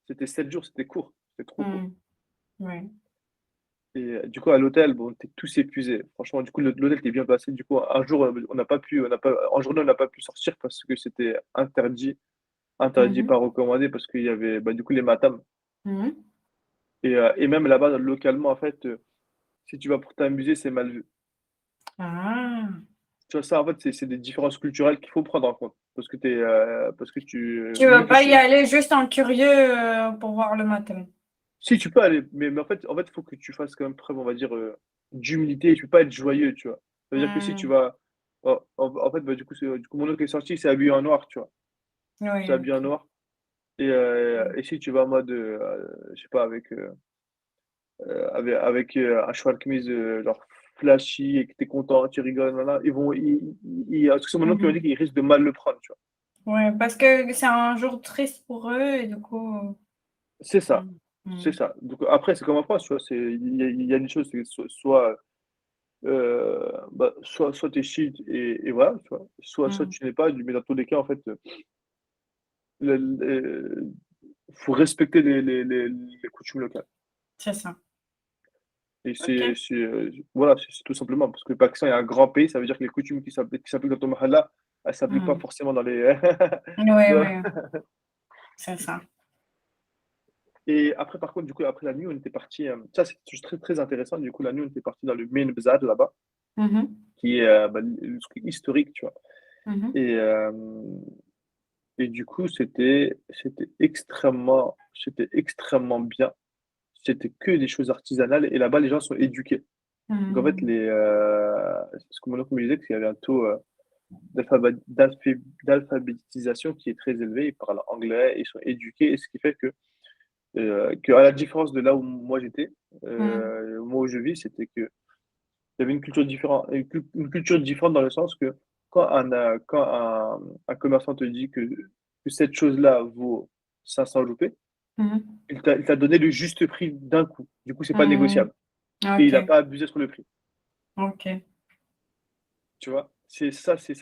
c'était 7 jours, c'était court, c'était trop court. Mmh. Ouais. Et du coup, à l'hôtel, bon, tu tous épuisés. Franchement, du coup, l'hôtel était bien passé. Du coup, un jour, en journée, on n'a pas pu sortir parce que c'était interdit, Mmh. pas recommandé parce qu'il y avait, bah, du coup, les matams. Mmh. Et même là-bas, localement, en fait, si tu vas pour t'amuser, c'est mal vu. Ah! Tu vois, ça, en fait, c'est des différences culturelles qu'il faut prendre en compte. Parce que Tu vu veux que pas y aller juste en curieux, pour voir le matin? si tu peux aller, mais il faut que tu fasses quand même preuve, on va dire, d'humilité. Tu peux pas être joyeux, tu vois. Ça veut dire que si tu Mmh. vas, en fait, bah, du coup, mon oncle est sorti, il s'est habillé en noir, tu vois. Il s'est Oui, habillé en OK. noir. Mmh. Et si tu vas en mode, je sais pas, un chemise genre flashy et que tu es content, tu rigoles, nanana, parce que c'est mon oncle qui m'a Mmh. dit qu'il risque de mal le prendre, tu vois? Ouais, parce que c'est un jour triste pour eux et du coup, C'est ça, mmh. c'est Mmh. ça. Donc après, c'est comme en France, tu vois? Il y a des choses, c'est soit tu es chill et voilà, tu vois? Soit Mmh. tu n'es pas, mais dans tous les cas, en fait, le faut respecter les coutumes locales. C'est ça. Et OK. voilà, c'est tout simplement parce que le Pakistan est un grand pays, ça veut dire que les coutumes qui s'appliquent dans ton mahalla, elles s'appliquent pas Mmh. forcément dans les tu Oui, vois? oui, c'est ça. Et après, par contre, du coup, après la nuit, on était parti. Ça, c'est juste très, très intéressant. Du coup, la nuit, on était parti dans le Main Bazaar là-bas, Mmh mh. qui est bah, le truc historique, tu vois. Mmh mh. Et, euh, et du coup, c'était extrêmement bien. C'était que des choses artisanales. Et là-bas, les gens sont éduqués. Donc, en fait, Mmh. ce que mon oncle me disait, c'est qu'il y avait un taux d'alphabétisation qui est très élevé. Ils parlent anglais, ils sont éduqués. Et ce qui fait à la différence de là où moi j'étais, Mmh. moi où je vis, c'était que il y avait une culture différente dans le sens que quand un commerçant te dit que cette chose-là vaut 500 roupies, Mmh mh. il t'a donné le juste prix d'un coup. Du coup, c'est pas Mmh. négociable. Et il n'a OK, pas abusé sur le prix. OK. Tu vois? C'est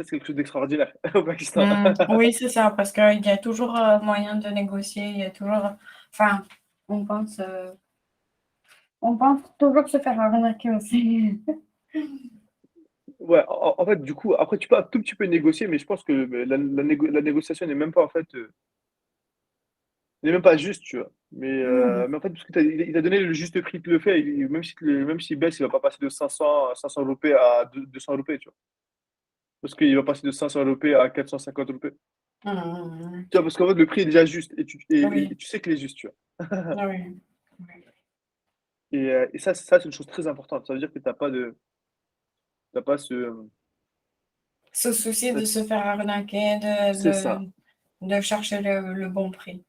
quelque chose d'extraordinaire au Pakistan. Mmh. Oui, c'est ça, parce qu'il y a toujours, moyen de négocier, il y a toujours, enfin, on pense, heu, on pense toujours se faire arnaquer aussi. Ouais, en fait, du coup, après, tu peux un tout petit peu négocier, mais je pense que la négociation n'est même pas juste, tu vois. Mmh. Mais en fait, parce que il t'a donné le juste prix, il te le fait, même s'il baisse, il va pas passer de 500 roupies à 200 roupies, tu vois. Parce qu'il va passer de 500 roupies à 450 roupies. Mmh mh, mmh. Tu vois, parce qu'en fait, le prix est déjà juste et Oui, tu sais qu'il est juste, tu vois. oui, oui. Et ça, c'est une chose très importante. Ça veut dire que t'as pas Se soucier de cette se faire arnaquer, c'est ça. de chercher le bon prix.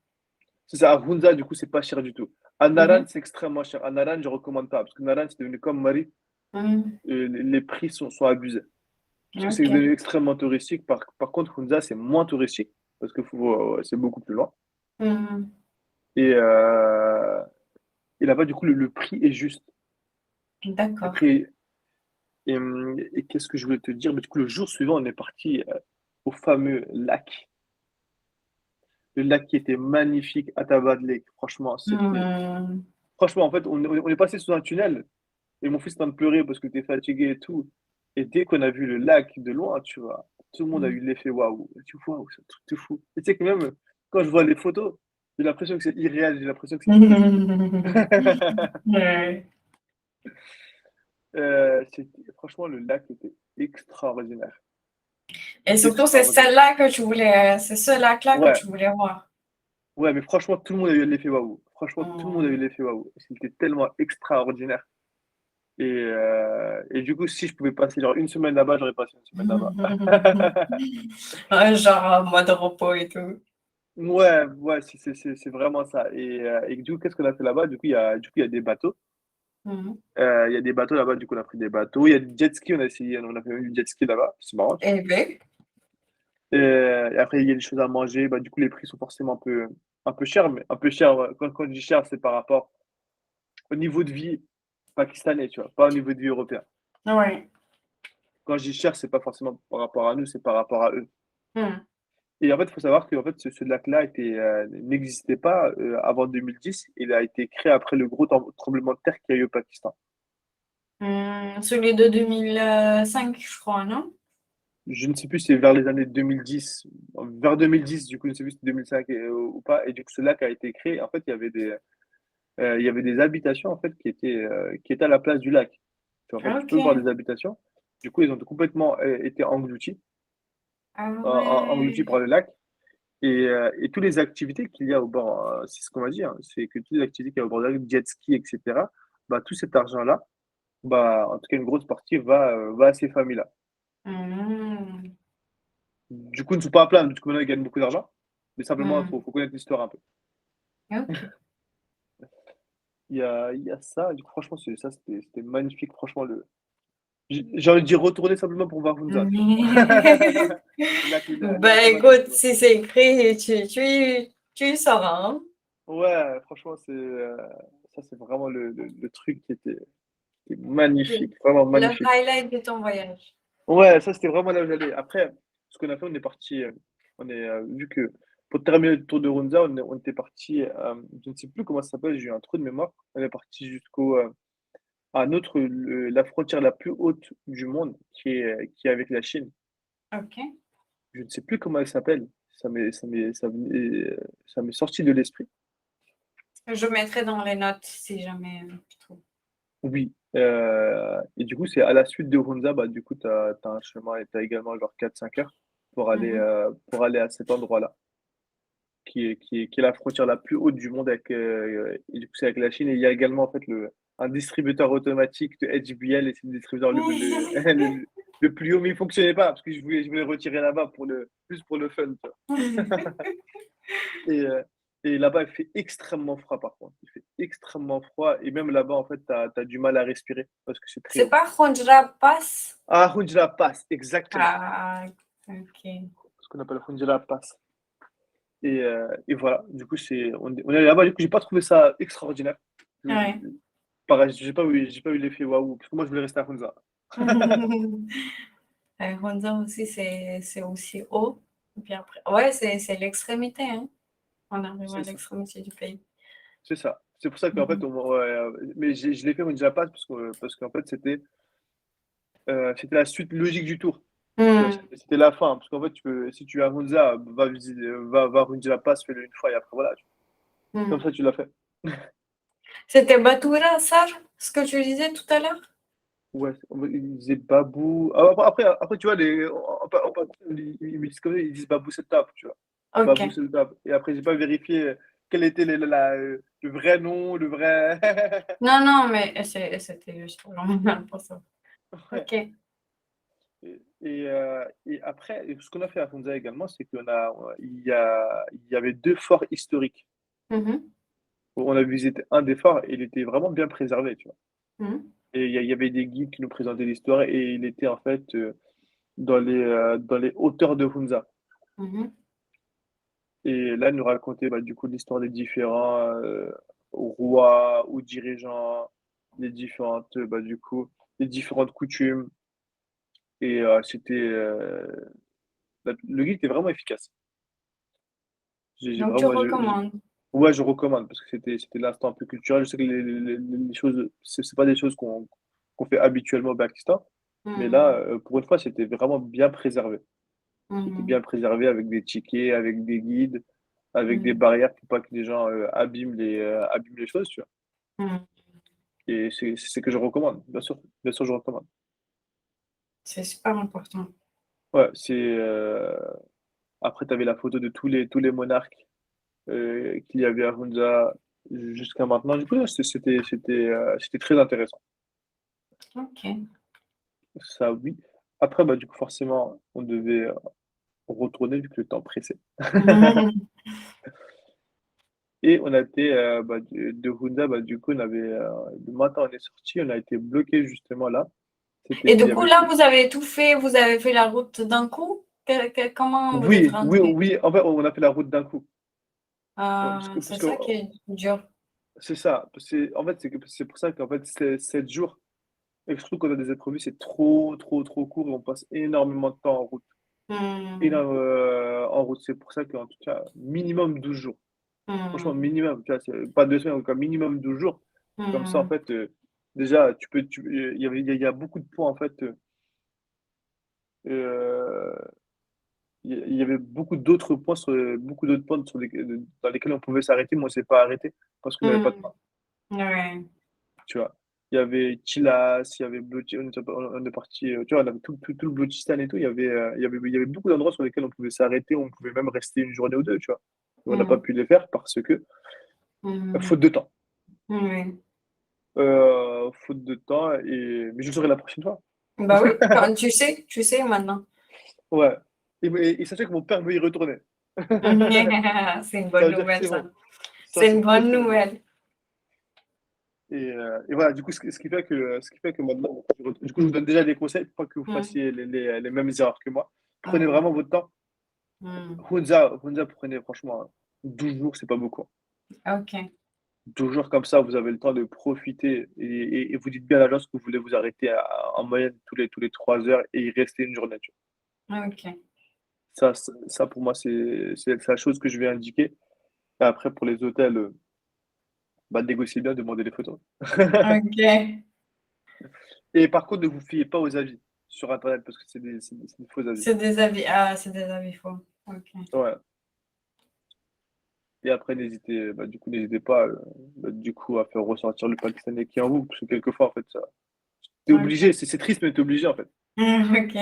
C'est ça. À Hunza, du coup, c'est pas cher du tout. À Mmh Naran, mh. c'est extrêmement cher. À Naran, je recommande pas parce que Naran, c'est devenu comme Mari, Mmh. les prix sont abusés. Parce que c'est OK. devenu extrêmement touristique. Par contre, Hunza, c'est moins touristique parce que c'est beaucoup plus loin. Mmh. Et, euh, et là-bas, du coup, le prix est juste. Le D'accord. prix et qu'est-ce que je voulais te dire? Mais du coup, le jour suivant, on est parti au fameux lac. Le lac qui était magnifique à Tabad Lake. Franchement, Mmh. franchement, en fait, on est passé sous un tunnel et mon fils est en train de pleurer parce que tu es fatigué et tout. Et dès qu'on a vu le lac de loin, tu vois, tout le monde a Mmh. eu l'effet waouh. Tu vois, waouh, c'est un truc de fou. Et tu sais que même quand je vois les photos, j'ai l'impression que c'est irréel, j'ai l'impression que c'est impossible. Ouais. Franchement, le lac était extraordinaire. Et surtout, c'est Extraordinaire. celle-là que tu voulais, c'est ce lac-là que Ouais, tu voulais voir. ouais, mais franchement, tout le monde a eu l'effet waouh. Franchement, tout le monde a eu Mmh. l'effet waouh. C'était tellement extraordinaire. Et du coup, si je pouvais passer genre une semaine là-bas, j'aurais passé une semaine là-bas. Ouais, genre en mode repos et tout. Ouais, ouais, c'est vraiment ça. Et du coup, qu'est-ce qu'on a fait là-bas? Du coup, il y a des bateaux. Mmh. Il y a des bateaux là-bas, du coup, on a pris des bateaux. Il y a des jet ski, on a fait même du jet ski là-bas. C'est marrant, tu vois. Eh beh, Et après, il y a des choses à manger. Bah, du coup, les prix sont forcément un peu chers, mais un peu chers. Quand je dis cher, c'est par rapport au niveau de vie pakistanais, tu vois, pas au niveau de vie européen. Oui. Quand je dis cher, c'est pas forcément par rapport à nous, c'est par rapport à eux. Hmm. Et en fait, il faut savoir que en fait, ce lac-là n'existait pas avant 2010. Il a été créé après le gros tremblement de terre qu'il y a eu au Pakistan. Celui de 2005, je crois, non? Je ne sais plus si c'est vers les années 2010, vers 2010, du coup, je ne sais plus si c'est 2005 ou pas. Et du coup, ce lac a été créé. En fait, il y avait des habitations en fait qui étaient à la place du lac. En fait, tu Ok. peux voir des habitations. Du coup, ils ont complètement été engloutis, Ah engloutis ouais. par le lac. Et toutes les activités qu'il y a au bord, c'est ce qu'on va dire, c'est que toutes les activités qu'il y a au bord du lac, jet ski, etc. Bah, tout cet argent-là, bah, en tout cas, une grosse partie va à ces familles-là. Hmm. Du coup, ils ne sont pas à plaindre, du coup, maintenant, ils gagnent beaucoup d'argent. Mais simplement, Hmm. faut connaître l'histoire un peu. Ok. Il y a ça, du coup, franchement, c'était magnifique. Franchement, j'ai envie de dire retourner simplement pour voir Hunza, tu vois. Le lac est Ben magnifique, écoute, ouais. si c'est écrit, tu y sauras, hein. Ouais, franchement, ça, c'est vraiment le truc qui est Le magnifique, vraiment le magnifique. highlight de ton voyage. Ouais, ça, c'était vraiment là où j'allais. Après, ce qu'on a fait, on est parti, vu que pour terminer le tour de Hunza, on était parti, je ne sais plus comment ça s'appelle, j'ai eu un trou de mémoire. On est parti à la frontière la plus haute du monde, qui est avec la Chine. Ok. Je ne sais plus comment elle s'appelle. Ça m'est sorti de l'esprit. Je mettrai dans les notes si jamais je trouve. Oui. Et du coup, c'est à la suite de Hunza, bah, du coup, tu as un chemin et tu as également genre 4 5 heures Mhm. pour aller à cet endroit-là, qui est la frontière la plus haute du monde et du coup, c'est avec la Chine. Et il y a également en fait un distributeur automatique de HBL et c'est le distributeur le plus haut, mais il ne fonctionnait pas parce que je voulais retirer là-bas plus pour le fun. Tu vois. Et, euh, et là-bas, il fait extrêmement froid par contre. Il fait extrêmement froid. Et même là-bas, en fait, tu as du mal à respirer parce que c'est très C'est haut. pas Khondra Pass? Ah, Hunjra Pass, exactement. Ah, ok. Ce qu'on appelle Hunjra Pass. Et voilà, du coup, on est allé là-bas. Du coup, j'ai pas trouvé ça extraordinaire. Ouais. Pareil, j'ai pas eu l'effet waouh. Parce que moi, je voulais rester à Hunza. Khondra aussi, c'est aussi haut. Et puis après, ouais, c'est l'extrémité, hein. On arrive à C'est ça. l'extrémité du pays. C'est ça. C'est pour ça qu'en fait, Mhm. mais je l'ai fait Hunjra Pass parce qu'en fait, c'était la suite logique du tour. Tu vois, Hmm. c'était la fin. Parce qu'en fait, si tu es à Hunza, va à Hunza Pass, fais-le une fois et après, voilà. Comme Hmm. ça, tu l'as fait. C'était Batoura, ça, ce que tu disais tout à l'heure? Ouais, ils disaient Babou. Ah, après, tu vois, ils disent comme ça, ils disent Babou cette table, tu vois. Ok. Babou cette table. Et après, j'ai pas vérifié quel était le vrai nom, le vrai. Non, non, mais c'était juste pour ça. Ouais. Ok. Et après, ce qu'on a fait à Funza également, c'est il y avait 2 forts historiques. Mhm. On a visité un des forts et il était vraiment bien préservé, tu vois. Mhm. Et il y avait des guides qui nous présentaient l'histoire et il était en fait dans les hauteurs de Hunza. Mhm. Et là, il nous racontait bah, du coup l'histoire des différents rois ou dirigeants, du coup, les différentes coutumes. Et le guide était vraiment efficace. J'ai Donc, tu vraiment, recommandes. ouais, je recommande parce que c'était l'instant un peu culturel. Je sais que les choses, c'est pas des choses qu'on fait habituellement au Pakistan, mais là, Mhm. pour une fois, c'était vraiment bien préservé. C'était Mhm. bien préservé avec des tickets, avec des guides, avec des Mhm. barrières pour pas que les gens abîment les choses, tu vois. Mhm. Et c'est ce que je recommande, bien sûr, je recommande. C'est super important. Ouais, après, tu avais la photo de tous les monarques qu'il y avait à Hunza jusqu'à maintenant. Du coup, là, c'était très intéressant. Ok. Ça, oui. Après, bah, du coup, forcément, on devait retourner vu que le temps pressait. Mhm. Et on a été de Hunza, bah, du coup, le matin, on est sorti, on a été bloqué justement là. Et Il du y coup, avait là, vous avez tout fait, vous avez fait la route d'un coup? Comment vous êtes Oui, oui, rentrés? oui, en fait, on a fait la route d'un coup. Parce C'est que ça qui est dur. c'est ça. En fait, c'est pour ça qu'en fait, c'est 7 jours. Et je trouve qu'on a des imprévus, c'est trop, trop, trop court et on passe énormément de temps en route. Hmm, En route. C'est pour ça qu'en tout cas, minimum 12 jours. Franchement, hmm, minimum, tu vois, pas 2 semaines, donc minimum 12 jours. Comme ça, en hmm, fait, déjà, il y a beaucoup de points, en fait. Euh, il y avait beaucoup d'autres points dans lesquels on pouvait s'arrêter, mais on s'est pas arrêté parce qu'on n'avait pas de hmm. temps, Ouais. tu vois. Il y avait Chilas, il y avait on est parti, tu vois, on avait tout le Balochistan et tout. Il y avait beaucoup d'endroits sur lesquels on pouvait s'arrêter, on pouvait même rester une journée ou deux, tu vois. Mais on n'a pas Hmm, pu les faire parce que, hmm. faute de temps. Ouais. Faute de temps, mais je le saurai la prochaine fois. Bah oui, quand tu sais maintenant. Ouais. Et sachez que mon père veut y retourner. C'est une Ça bonne veut dire que nouvelle, c'est ça. bon. Ça, C'est une c'est très, bonne très bon. nouvelle. Et voilà, du coup, ce qui fait que maintenant, du coup, je vous donne déjà des conseils pour pas que vous Hmm, fassiez les mêmes erreurs que moi. Prenez hmm, vraiment votre temps. hmm. Hunza, prenez franchement 12 jours, c'est pas beaucoup. Ok, 12 jours comme ça, vous avez le temps de profiter et vous dites bien à l'agence que vous voulez vous arrêter en moyenne tous les 3 heures et y rester une journée. Tu ok, vois. Ça, pour moi, c'est la chose que je vais indiquer. Et après, pour les hôtels, bah, négociez bien, demandez les photos. ok. Et par contre, ne vous fiez pas aux avis sur Internet parce que c'est des faux avis. C'est des avis. Ah, c'est des avis faux. Ok. Ouais. Et après, n'hésitez pas, du coup, à faire ressortir le Pakistanais qui est en vous, parce que quelquefois, en fait, ça, t'es Ok. obligé, c'est triste, mais t'es obligé, en fait. Ok.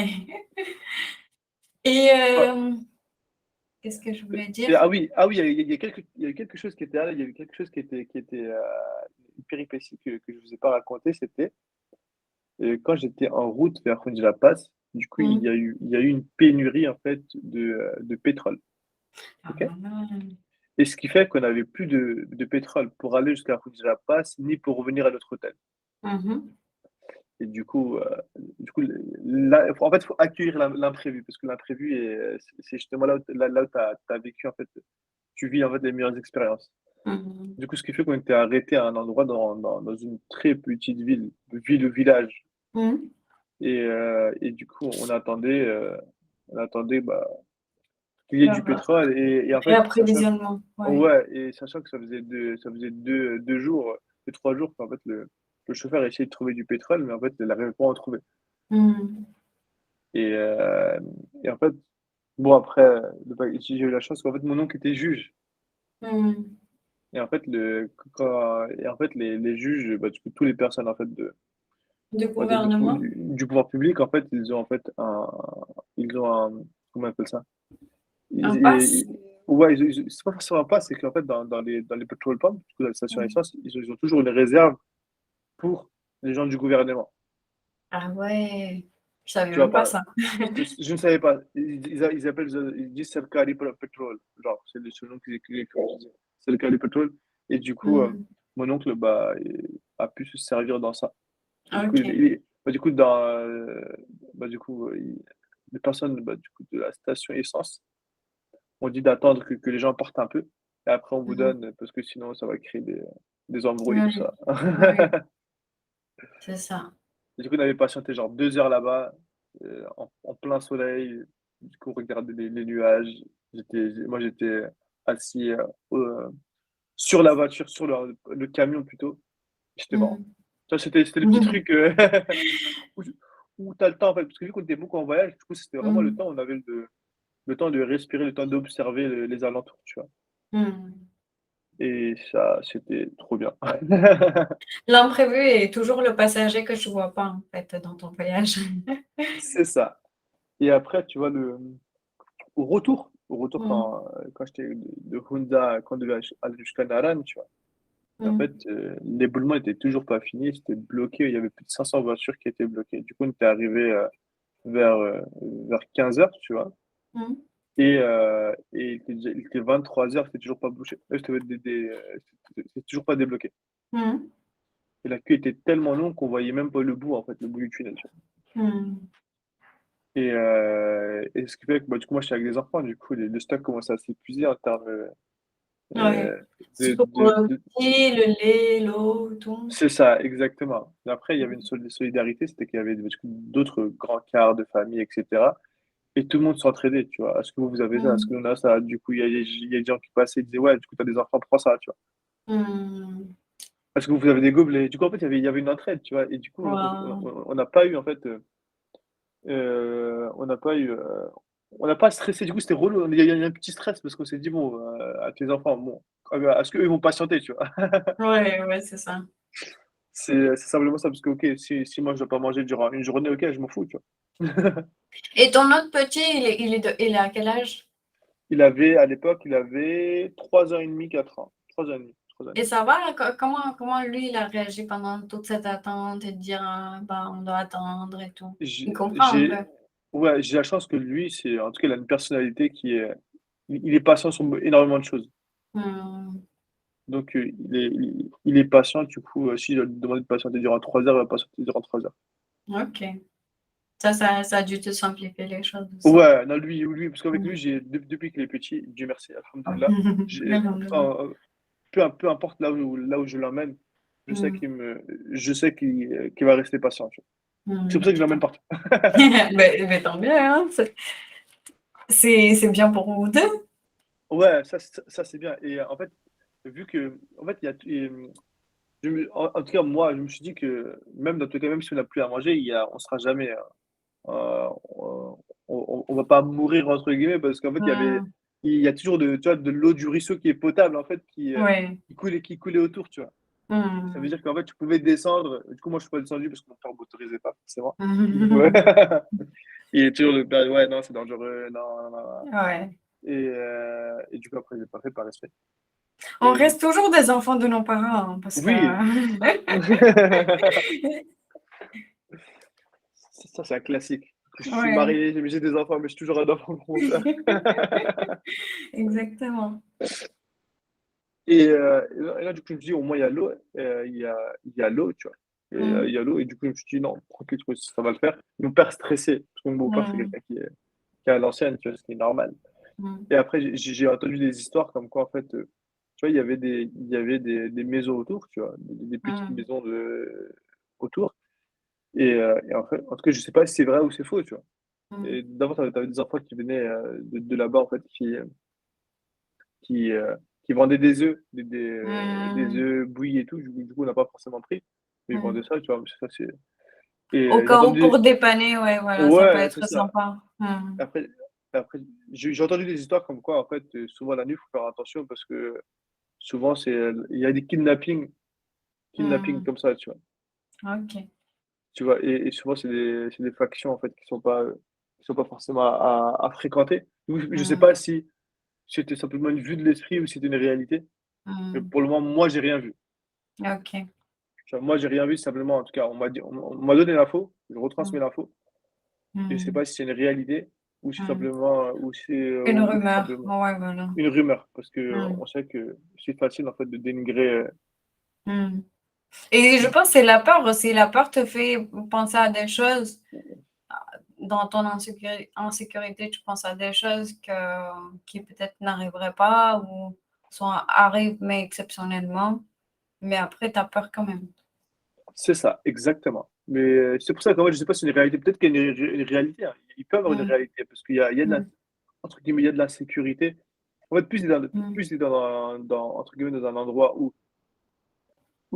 Et Ouais. qu'est-ce que je voulais dire? Ah oui, il y a quelque chose qui était, il y avait quelque chose qui était une péripétie que je vous ai pas raconté, c'était quand j'étais en route vers Kundla Pass, du coup, Hmm. il y a eu une pénurie, en fait, de pétrole. Ah, Ok. Et ce qui fait qu'on n'avait plus de pétrole pour aller jusqu'à Kundla Pass, ni pour revenir à notre hôtel. mhm. Et du coup là, en fait, il faut accueillir l'imprévu, parce que l'imprévu, c'est justement là où tu as vécu, en fait, tu vis en fait les meilleures expériences. Mhm. Du coup, ce qui fait qu'on était arrêté à un endroit dans une très petite ville ou village. Mhm. Et du coup, on attendait bah, qu'il y ait du Leur pétrole. Et en fait, réapprovisionnement. Ouais. ouais, et sachant que ça faisait 2 jours, 3 jours qu'en fait, le chauffeur essayait de trouver du pétrole, mais en fait, il n'arrivait pas à en trouver. Mhm. Et, euh, et en fait, bon, après, j'ai eu la chance qu'en fait, mon oncle était juge. Mhm. Et en fait, les juges, bah, du coup, toutes les personnes en fait, Du gouvernement. du pouvoir public, en fait, ils ont un, comment on appelle ça? Un pass. Ouais, c'est pas forcément un pas, c'est qu'en fait, dans les petrol pumps, du coup, dans les stations Mhm. essence, ils ont toujours une réserve pour les gens du gouvernement. Ah ouais. Je savais Tu vois même pas pas, ça. je ne savais pas. Ils disent Serkali Petrol. Genre, c'est le nom qu'ils utilisent. Serkali Petrol. Et du coup, Mhm. mon oncle bah, a pu se servir dans ça. Et du coup, Ok. bah, du coup, les personnes bah, du coup, de la station essence ont dit d'attendre que les gens partent un peu. Et après, on vous Mhm. donne, parce que sinon, ça va créer des embrouilles et tout Oui. ça. Oui. C'est ça. Du coup, on avait patienté genre 2 heures là-bas, en plein soleil. Du coup, on regardait les nuages. Moi, j'étais assis sur la voiture, sur le camion plutôt. J'étais marrant. Mhm. Ça, c'était le petit truc où, où tu as le temps, en fait. Parce que vu qu'on était beaucoup en voyage, du coup, c'était vraiment le Mhm. temps. On avait le temps de respirer, le temps d'observer les alentours, tu vois. Mhm. Et ça, c'était trop bien. L'imprévu est toujours le passager que tu vois pas en fait dans ton voyage. C'est ça. Et après, tu vois, au retour Mhm. quand j'étais de Honda, quand on devait aller jusqu'à Naran, tu vois. Et en fait, Mhm. l'éboulement était toujours pas fini, c'était bloqué, il y avait plus de 500 voitures qui étaient bloquées. Du coup, on était arrivé vers, euh, vers 15 heures, tu vois. Mhm. Et il était 23 heures, c'était toujours pas bouché. C'était toujours pas débloqué. Mhm. Et la queue était tellement longue qu'on voyait même pas le bout, en fait, le bout du tunnel, tu vois. Mhm. Et ce qui fait que bah, du coup, moi, je suis avec des enfants, du coup, le stock commence à s'épuiser en termes Ouais. euh, Surtout pour le petit, le lait, l'eau, tout. C'est ça, exactement. Mais après, il y avait une solidarité, c'était qu'il y avait du coup, d'autres grands quarts de famille, etc. Et tout le monde s'entraidait, tu vois. Est-ce que vous avez ça? Est-ce Mmh. que nous, on a ça? Du coup, il y a des gens qui passaient et disaient, ouais, du coup, t'as des enfants, prends ça, tu vois. Mmh. Est-ce que vous avez des gobelets? Du coup, en fait, il y avait une entraide, tu vois. Et du coup, Waouh! on n'a pas eu, en fait, on n'a pas eu, on n'a pas stressé. Du coup, c'était relou. Il y a eu un petit stress parce qu'on s'est dit, bon, avec les enfants, bon, est-ce qu'eux vont patienter, tu vois? Ouais, ouais, c'est ça. C'est simplement ça, parce que, ok, si moi je dois pas manger durant une journée, ok, je m'en fous, tu vois. Et ton autre petit, il est à quel âge? À l'époque, il avait 3 ans et demi, 4 ans. 3 ans et demi, 3 ans et Et demi. ça va? Comment lui, il a réagi pendant toute cette attente et de dire, ah, bah, on doit attendre et tout? Il comprend un peu. J'ai, ouais, j'ai la chance que lui, en tout cas, il a une personnalité il est patient sur énormément de choses. Hmm, Donc, il est patient, du coup, si je lui demande de patienter durant 3 heures, il va patienter durant 3 heures. ok. Ça a dû te simplifier les choses aussi. Ouais, non, lui, parce qu'avec lui, Hmm. depuis qu'il est petit, Dieu merci, alhamdoulilah, Alhamdoulilah. enfin, peu importe là où je l'emmène, Hmm, je sais qu'il va rester patient, tu vois. C'est pour hmm, ça que je l'emmène putain. partout. Mais tant mieux, hein. C'est bien pour vous deux. Ouais, ça c'est bien. Et en fait, vu que, en fait, en tout cas, moi, je me suis dit que même dans tous les cas, même si on n'a plus à manger, on sera jamais, on va pas mourir entre guillemets parce qu'en fait, Hmm, il y a toujours tu vois, de l'eau du ruisseau qui est potable en fait, ouais. qui coulait autour, tu vois. Ça veut Hmm. dire qu'en fait, tu pouvais descendre. Du coup, moi, je suis pas descendu parce que mon père m'autorisait pas forcément. Du coup, ouais. Il est toujours le père, ouais, non, c'est dangereux, non, non, non, non. Ouais. Et du coup, après, j'ai pas fait par respect. On Et du reste toujours des enfants de nos parents, hein, parce que Oui. Ça, c'est un classique. Je suis ouais. marié, j'ai des enfants, mais je suis toujours un enfant pour mon père. Exactement. Et là, du coup, je me dis, au moins, il y a l'eau, il y a l'eau, tu vois. Il Mmh. y a l'eau, et du coup, je me suis dit, non, tranquille, ça va le faire. Mon père stressé, parce que mon beau-père, c'est Mmh. quelqu'un qui est à l'ancienne, tu vois, ce qui est normal. Mmh. Et après, j'ai entendu des histoires comme quoi, en fait, tu vois, il y avait des maisons autour, tu vois, des petites Mmh. maisons autour. En tout cas, je sais pas si c'est vrai ou c'est faux, tu vois. Mmh. Et d'abord, tu avais des enfants qui venaient de là-bas, en fait, qui, euh, qui vendaient des œufs, des Mmh. œufs bouillis et tout. Du coup, on n'a pas forcément pris. Mais ils vendaient Mmh. ça, tu vois. Ça, et Au j'ai cas où entendu pour dépanner, ouais, voilà, ça peut Ouais, c'est être ça. sympa. Mmh. Après, après j'ai entendu des histoires comme quoi, en fait, souvent la nuit, il faut faire attention parce que souvent, il y a des kidnappings Mmh. comme ça, tu vois. OK. Tu vois, et souvent, c'est des factions, en fait, qui sont pas forcément à fréquenter. Donc, je sais Mmh. pas si c'était simplement une vue de l'esprit ou si c'était une réalité. Mais Mmh. pour le moment, moi, j'ai rien vu. OK. Tu vois, moi, j'ai rien vu, simplement, en tout cas, on m'a donné l'info, je Mmh. retransmets l'info, et je sais Mmh. pas si c'est une réalité Mmh. Une ou c'est rumeur. simplement Ouais, voilà. une rumeur, parce que Mmh. on sait que c'est facile, en fait, de dénigrer. Mmh. Et je pense que c'est la peur aussi. La peur te fait penser à des choses. Dans ton insécurité, tu penses à des choses qui peut-être n'arriveraient pas ou arrivent, mais exceptionnellement. Mais après, tu as peur quand même. C'est ça, exactement. Mais c'est pour ça qu'en fait, je sais pas si c'est une réalité. Peut-être qu'il y a une réalité, hein. Il peut y avoir une Mmh. réalité, parce qu'il y a Mmh. entre guillemets, il y a de la sécurité. En fait, Mmh. plus tu es entre guillemets, dans un endroit où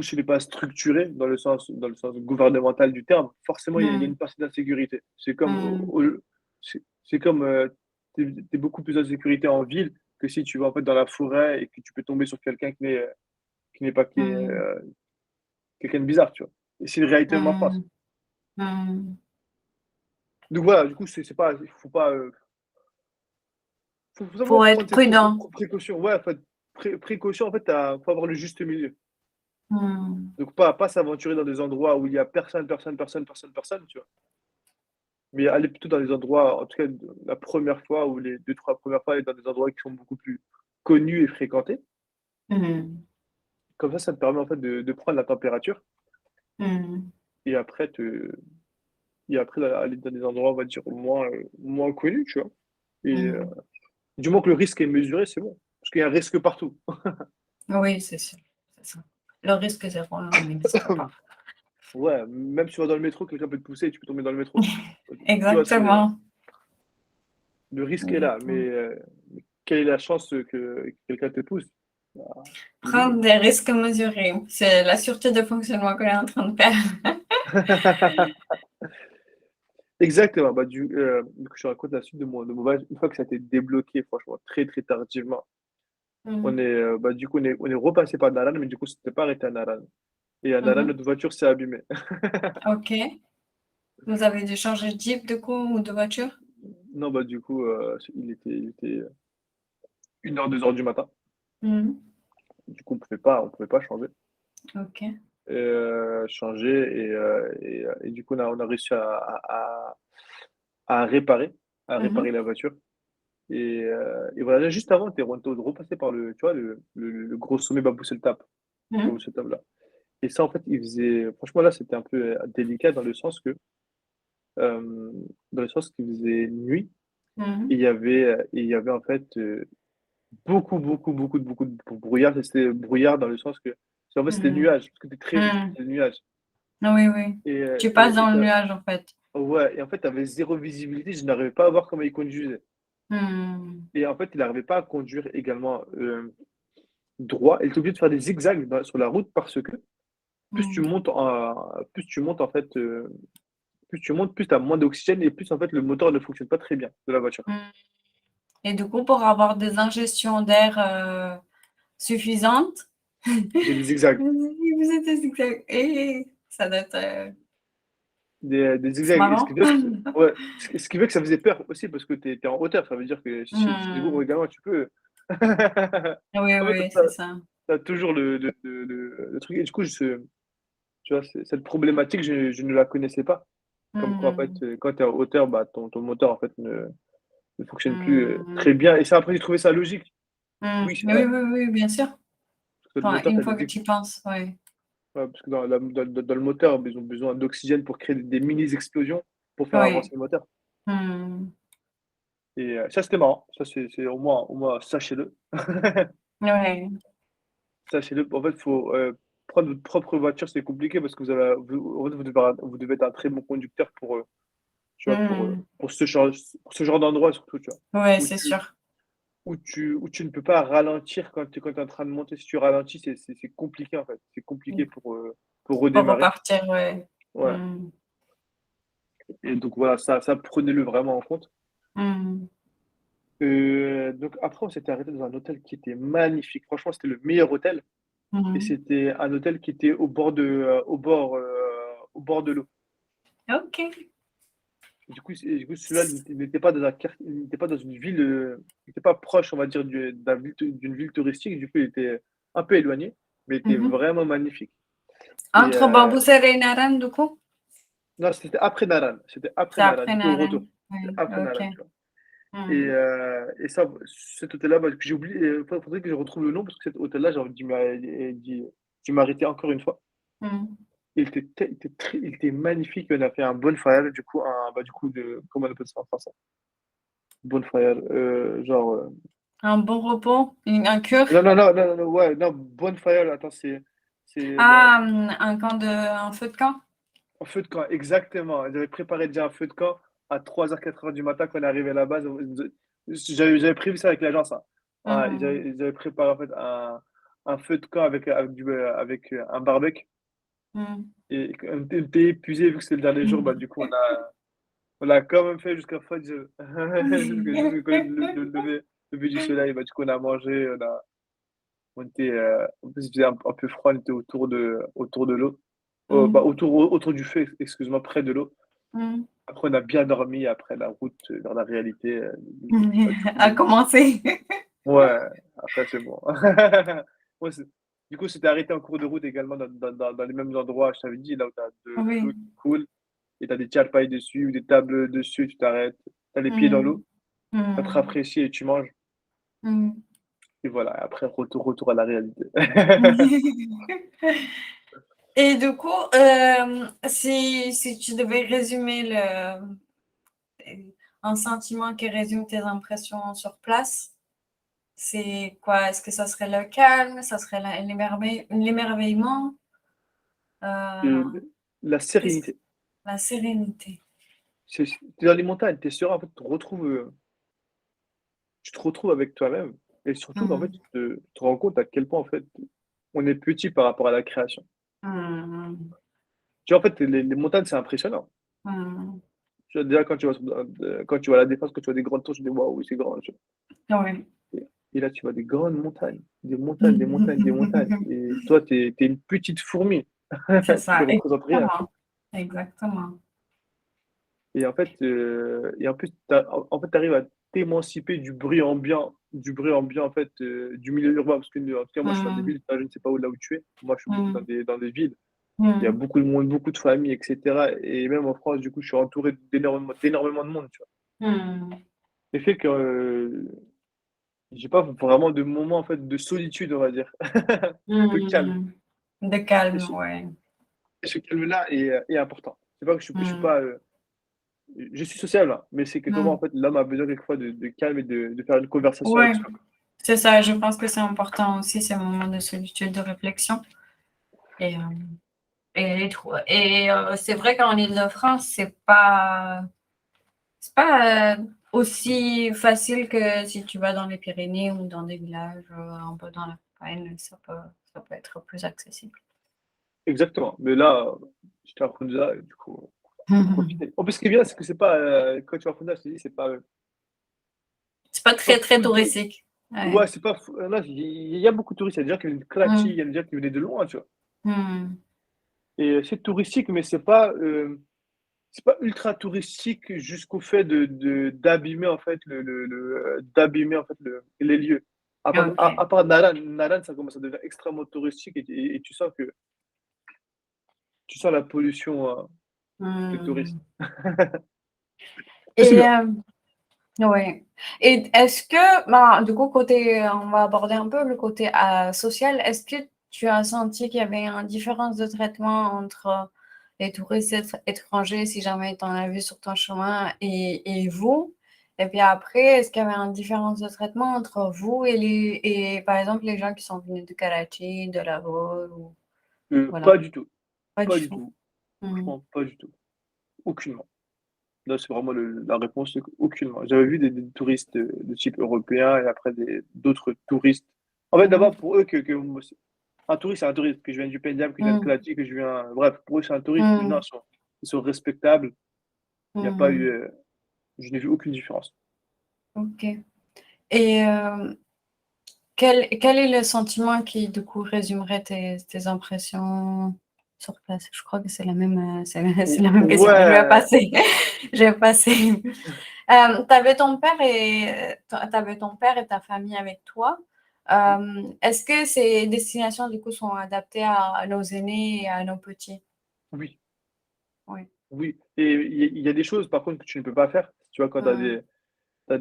ce n'est pas structuré dans le sens gouvernemental du terme, forcément, il y a Mmh. une partie d'insécurité. C'est comme, Mmh. c'est comme t'es beaucoup plus en sécurité en ville que si tu vas en fait dans la forêt et que tu peux tomber sur quelqu'un qui est Mmh. quelqu'un de bizarre, tu vois. Et c'est une réalité même en France. Mmh. Mmh. Donc voilà, du coup, c'est pas, il faut pas, faut Faut simplement être prendre ses prudent. précautions. Ouais, faut être précaution, en fait, faut avoir le juste milieu. Mmh. Donc pas s'aventurer dans des endroits où il y a personne, personne, personne, personne, personne, tu vois. Mais aller plutôt dans des endroits, en tout cas, la première fois ou les 2, 3 premières fois, aller dans des endroits qui sont beaucoup plus connus et fréquentés. Mmh. Comme ça te permet en fait de prendre la température Mmh. et après et après aller dans des endroits, on va dire, moins connus, tu vois. Et Mhm. du moment que le risque est mesuré, c'est bon. Parce qu'il y a un risque partout. Oui, c'est sûr. C'est ça. Le risque zéro n'existe pas. Ouais, même si tu vas dans le métro, quelqu'un peut te pousser et tu peux tomber dans le métro. Tu vois, Exactement. le risque est là, Exactement. mais quelle est la chance que quelqu'un te pousse? Bah, Prendre nulle. des risques mesurés. C'est la sûreté de fonctionnement qu'on est en train de faire. Exactement. Bah, du coup, je te raconte la suite de mon voyage. Une fois que ça a été débloqué, franchement, très, très tardivement, Mhm. du coup, on est repassé par Naran, mais du coup, c'était pas arrêté à Naran. Et à Naran, Mhm. notre voiture s'est abîmée. Ok. Vous avez dû changer de Jeep, de coup, ou de voiture? Non, bah, du coup, il était 1h, 2h du matin. Mhm. Du coup, on pouvait pas changer. Ok. Changer et du coup, on a réussi à réparer, à réparer Mhm. la voiture. Et voilà, juste avant, on était repassé par tu vois, le gros sommet Babou Seltap. Babou Mhm. Seltap, là. Et ça, en fait, franchement, là, c'était un peu délicat euh, dans le sens qu'il faisait nuit et Mhm. il y avait en fait beaucoup, beaucoup, beaucoup de brouillard. Et c'était brouillard dans le sens que, en fait, c'était Mhm. nuage, parce que c'était très vite, Mhm. c'était le nuage. Oui, oui. Et, euh, Tu passes et, et dans le t'as- nuage, en fait. ouais, et en fait, tu avais zéro visibilité, je n'arrivais pas à voir comment il conduisait. Mhm. Et en fait, il n'arrivait pas à conduire également droit. Il était obligé de faire des zigzags sur la route parce que Mhm. plus tu montes en fait, plus tu montes, plus tu as moins d'oxygène et plus en fait le moteur ne fonctionne pas très bien de la voiture. Mhm. Et du coup, pour avoir des ingestions d'air suffisantes, Il fait des zigzags. vous êtes zigzag. Et ça doit être Des c'est zigzags. Et ce qui marrant. fait que, ouais, ce qui fait que ça faisait peur aussi parce que tu es en hauteur. Ça veut dire que si tu es lourd Mhm. également, tu peux. Oui, En fait, oui, c'est ça. tu as toujours le truc. Et du coup, tu vois, cette problématique, je ne la connaissais pas. Comme quoi, en fait, Mhm. quand tu es en hauteur, bah, ton moteur, en fait, ne fonctionne plus très Mhm. bien. Et ça, après, j'ai trouvé ça logique. Mhm. Oui, c'est Oui, vrai. oui, oui, bien sûr. Parce que le Enfin, moteur, une tu as fois des que tu y penses, oui. ouais, parce que dans le moteur, ils ont besoin d'oxygène pour créer des mini-explosions pour faire avancer Oui. le moteur. Mhm. Et ça, c'était marrant. Ça, c'est au moins, sachez-le. Oui. Sachez-le. En fait, il faut prendre votre propre voiture, c'est compliqué parce que en fait, vous devez être un très bon conducteur tu vois, Mhm. pour ce genre d'endroit surtout, tu vois, Oui, où c'est tu, sûr. où tu ne peux pas ralentir quand tu es en train de monter. Si tu ralentis, c'est compliqué en fait. C'est compliqué pour Pour redémarrer. repartir, oui. Ouais. Mhm. Et donc voilà, ça prenez-le vraiment en compte. Mhm. Donc après, on s'était arrêté dans un hôtel qui était magnifique. Franchement, c'était le meilleur hôtel. Et Mhm. c'était un hôtel qui était au bord de l'eau. Ok. Du coup, celui-là, il n'était pas dans il n'était pas dans une ville, il n'était pas proche, on va dire, d'une ville touristique. Du coup, il était un peu éloigné, mais il était Mhm. vraiment magnifique. Et Entre Bamboussel et Naran, du coup? non, c'était après Naran. C'était après C'est Naran. après Du coup, au Naran. retour. C'était Oui, après ok. Naran, tu vois. Et, Mhm. euh, et ça, cet hôtel-là, bah, que j'ai oublié, il faudrait que je retrouve le nom parce que cet hôtel-là, j'ai envie d'y m'arrêter encore une fois. Mhm. Il était magnifique. On a fait un bonfire, du coup, comment on appelle ça en français? Bonfire, genre. Un bon repos, un cure. Non, non, non, non, non, non, ouais, non, bonfire, attends, Ah, un feu de camp. un feu de camp, exactement. Ils avaient préparé déjà un feu de camp à 3h 4h du matin quand on est arrivé là-bas. J'avais prévu ça avec l'agence, hein. Ah, ils avaient, Mhm. ils avaient préparé en fait un feu de camp avec un barbecue. Mhm. Et on était épuisé vu que c'était le dernier jour, bah, du coup, on a quand même fait jusqu'à fin de jusqu'à lever du soleil. Bah, du coup, on a mangé, en plus, il faisait un peu froid, on était autour de l'eau. Bah, Mhm. autour du feu, excuse-moi, près de l'eau. Mhm. Après, on a bien dormi. Après, la route vers la réalité, bah, du À coup, commencer. ouais, après, c'est bon. Ouais, du coup, c'était arrêté en cours de route également dans les mêmes endroits. Je t'avais dit, là où tu as de l'eau Oui. qui coule et tu as des tchalpailles dessus ou des tables dessus, tu t'arrêtes. Tu as les pieds dans Mhm. l'eau, ça te Mhm. rafraîchit et tu manges. Mhm. Et voilà, après, retour à la réalité. Et du coup, si tu devais résumer un sentiment qui résume tes impressions sur place, c'est quoi? Est-ce que ça serait le calme? Ça serait l'émerveillement? Et Euh, la qu'est-ce- sérénité. la sérénité. Tu dans les montagnes, tu es serein, en fait, tu te retrouves avec toi-même et surtout qu'en fait, Hmm. tu te rends compte à quel point, en fait, on est petit par rapport à la création. Hmm. Tu vois, en fait, les montagnes, c'est impressionnant. Hmm. Tu vois, déjà, quand tu vois la Défense, quand tu vois des grandes tours, tu te dis: «Waouh, oui, c'est grand», tu vois? Oui. Et là, tu vois des grandes montagnes, des montagnes, des montagnes, des montagnes et toi, tu es une petite fourmi. C'est Tu ça, représentes rien, tu vois? exactement. Exactement. Et en fait, et en plus, tu arrives à t'émanciper du bruit ambiant, en fait, du milieu urbain. Parce que, en tout cas, moi, je suis dans des Hmm. villes, toi, je ne sais pas où là où tu es. Moi, je suis beaucoup Hmm. dans des villes. Il y a Hmm. beaucoup de monde, beaucoup de familles, et cetera. Et même en France, du coup, je suis entouré d'énormément de monde, tu vois? Hmm. Ce qui fait que, j'ai pas vraiment de moment, en fait, de solitude, on va dire, de calme. Hmm. De Et calme, ouais. ce calme-là est important. C'est pas que je suis Hmm. pas, je suis sociable, hein, mais c'est que comment, en Hmm. fait, l'homme a besoin quelquefois de calme et de faire une conversation Ouais, avec soi. c'est ça. Je pense que c'est important aussi ces moments de solitude, de réflexion. Et, c'est vrai qu'en Île-de-France, c'est pas aussi facile que si tu vas dans les Pyrénées ou dans des villages un peu dans la campagne. Ça peut être plus accessible. Exactement, mais là, j'étais à Funza et du coup, faut profiter. En plus, ce qui est bien, c'est que c'est pas, quand tu vas à Funza, je te dis, C'est pas c'est pas très, très full tou touristique. Ouais. ouais, c'est pas fou là, il y a beaucoup de touristes. Il y a des gens qui viennent de Kratchi, il Mmh. y a des gens qui venaient de loin, tu vois? Mmh. Et c'est touristique, mais c'est pas ultra touristique jusqu'au fait d'abîmer, en fait, d'abîmer, en fait, les lieux. OK. À part Naran. Naran, ça commence à devenir extrêmement touristique et tu sens la pollution, des touristes. Mmh. Mais c'est Et bien. ouais. Et est-ce que, ben, du coup, côté, on va aborder un peu le côté social. Est-ce que tu as senti qu'il y avait une différence de traitement entre les touristes étrangers, si jamais tu en as vu sur ton chemin, et vous? Et puis après, est-ce qu'il y avait une différence de traitement entre vous et par exemple, les gens qui sont venus de Karachi, de Lahore, ou voilà, Pas du tout, pas pas du du tout. tout. Mmh. Franchement, pas du tout. Aucunement. Là, c'est vraiment la réponse, c'est aucunement. J'avais vu des touristes de type européen et après d'autres touristes. En fait, Mmh. d'abord, pour eux, un touriste, c'est un touriste. Que je viens du Pendjab, que je viens de Mmh. Karachi, que je viens. Bref, pour eux, c'est un touriste. Mais non, Mmh. ils sont respectables. Il n'y a pas eu. Mmh. Je n'ai vu aucune différence. OK. Et quel est le sentiment qui, du coup, résumerait tes impressions sur place? Je crois que c'est la même, c'est la même question. Je vais Ouais, passer. Je vais passer. Tu avais ton père et ta famille avec toi. Est-ce que ces destinations, du coup, sont adaptées à nos aînés et à nos petits? oui, Oui. oui. Et il y a des choses, par contre, que tu ne peux pas faire. Tu vois, quand Mmh. t'as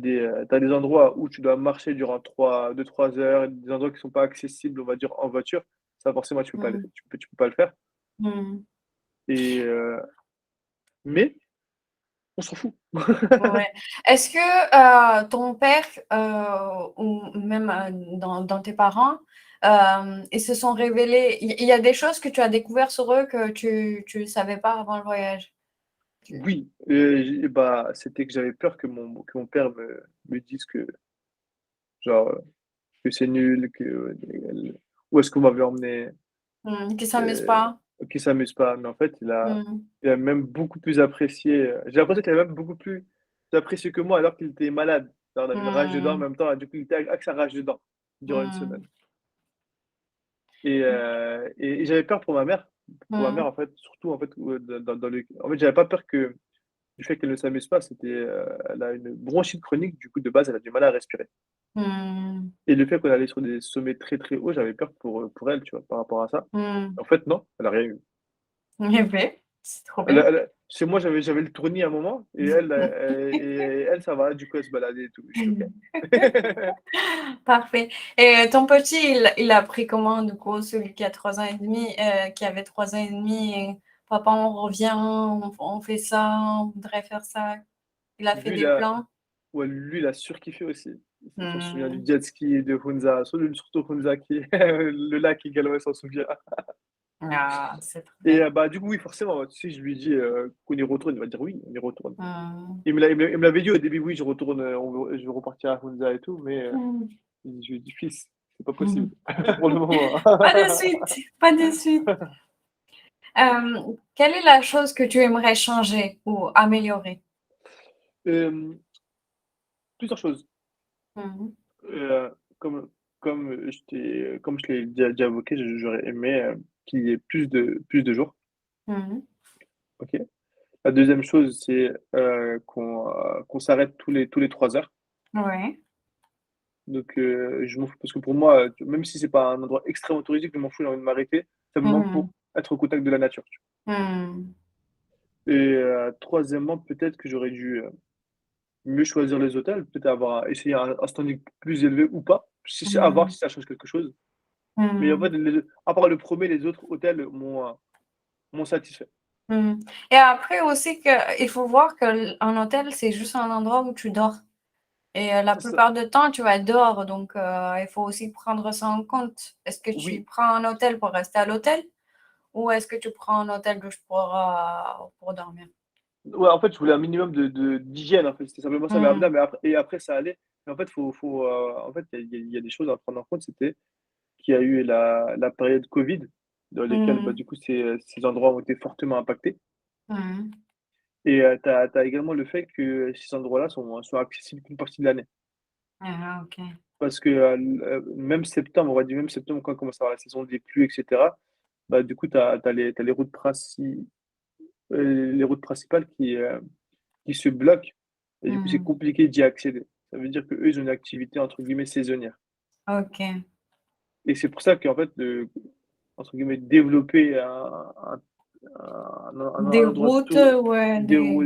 des endroits où tu dois marcher durant 2-3 heures, des endroits qui sont pas accessibles, on va dire, en voiture. Ça, forcément, Mmh. tu peux pas le faire. Mmh. Et mais on s'en fout. Ouais. Est-ce que, ton père, ou même, dans tes parents, ils se sont révélés, il y a des choses que tu as découvert sur eux que tu savais pas avant le voyage? Tu Oui, bah, c'était que j'avais peur que mon père me dise que genre, que c'est nul, où est-ce qu'on m'avait emmené, Qu'ils s'amusent heu, pas? qu'il s'amuse pas. Mais en fait, Mmh. il a même beaucoup plus apprécié, j'ai l'impression qu'il a même beaucoup plus apprécié que moi alors qu'il était malade. On avait une rage de dents en Mmh. même temps et du coup, il était avec sa rage de dents durant une Mmh. semaine. Et j'avais peur pour ma mère. Pour ma mère, Mmh. en fait, surtout, en fait, dans le en fait, j'avais pas peur du fait qu'elle ne s'amuse pas, elle a une bronchite chronique, du coup, de base, elle a du mal à respirer. Mmh. Et le fait qu'on allait sur des sommets très, très hauts, j'avais peur pour elle, tu vois, par rapport à ça. Mmh. En fait, non, elle a rien eu. Eh beh, c'est trop Elle a bien. Chez moi, j'avais le tournis à un moment et elle, ça va, du coup, elle se baladait et tout. Je suis OK. Parfait. Et ton petit, il a pris comment, du coup, celui qui a 3 ans et demi, qui avait 3 ans et demi, et papa, on revient, on fait ça, on voudrait faire ça. Il a fait Lui, des il a plans. ouais, lui, il a surkiffé aussi. Il s'en souvient du Hmm. jet ski et de Hunza, surtout Hunza qui le lac également, il s'en souvient. Ah, c'est Et vrai. bah, du coup, oui, forcément, tu sais, je lui dis, qu'on y retourne, il va dire: «Oui, on y retourne». Hmm. Il me l'avait dit au début: «Oui, je retourne, je vais repartir à Hunza et tout», mais Hmm. je lui ai dit: «Fils, c'est pas possible pour le moment». Pas de suite, pas de suite. Quelle est la chose que tu aimerais changer ou améliorer? Hem, Plusieurs choses. Mhm. Heu, comme comme je l'ai déjà évoqué, j'aurais aimé, qu'il y ait plus de jours, Mhm. OK? La deuxième chose, c'est, qu'on s'arrête tous les 3 heures. Ouais. Donc je m'en fous parce que pour moi, même si c'est pas un endroit extrêmement touristique, je m'en fous, j'ai envie de m'arrêter simplement pour Mhm. être au contact de la nature, tu Mhm. vois? Et troisièmement, peut-être que j'aurais dû, mieux choisir les hôtels, peut-être essayer un standing plus élevé ou pas. C'est à voir Mhm. si ça change quelque chose. Mais en fait, Mhm. à part le premier, les autres hôtels m'ont satisfait. Mhm. Et après aussi que, il faut voir qu'un hôtel, c'est juste un endroit où tu dors. Et la C'est ça. plupart du temps, tu vas être dehors. Donc, il faut aussi prendre ça en compte. Est-ce que tu Oui, prends un hôtel pour rester à l'hôtel ou est-ce que tu prends un hôtel juste pour dormir? ouais, en fait, je voulais un minimum d'hygiène, en fait, c'était simplement ça, Mhm. mais après ça allait. Mais en fait, en fait, il y a des choses à prendre en compte, c'était qu'il y a eu la période covid dans lesquelles, bah, Mhm. du coup, ces endroits ont été fortement impactés Mhm. et tu as également le fait que ces endroits-là sont accessibles qu'une partie de l'année. Ah, ok. Parce que, même septembre, on va dire même septembre quand commence à avoir la saison des pluies et cetera, bah, du coup, les routes principales qui se bloquent et du coup, c'est Mhm. compliqué d'y accéder. Ça veut dire qu'eux, ils ont une activité entre guillemets «saisonnière» Ok. et c'est pour ça qu'en fait, entre guillemets «développer Des un endroit routes, tou ouais, des des. rou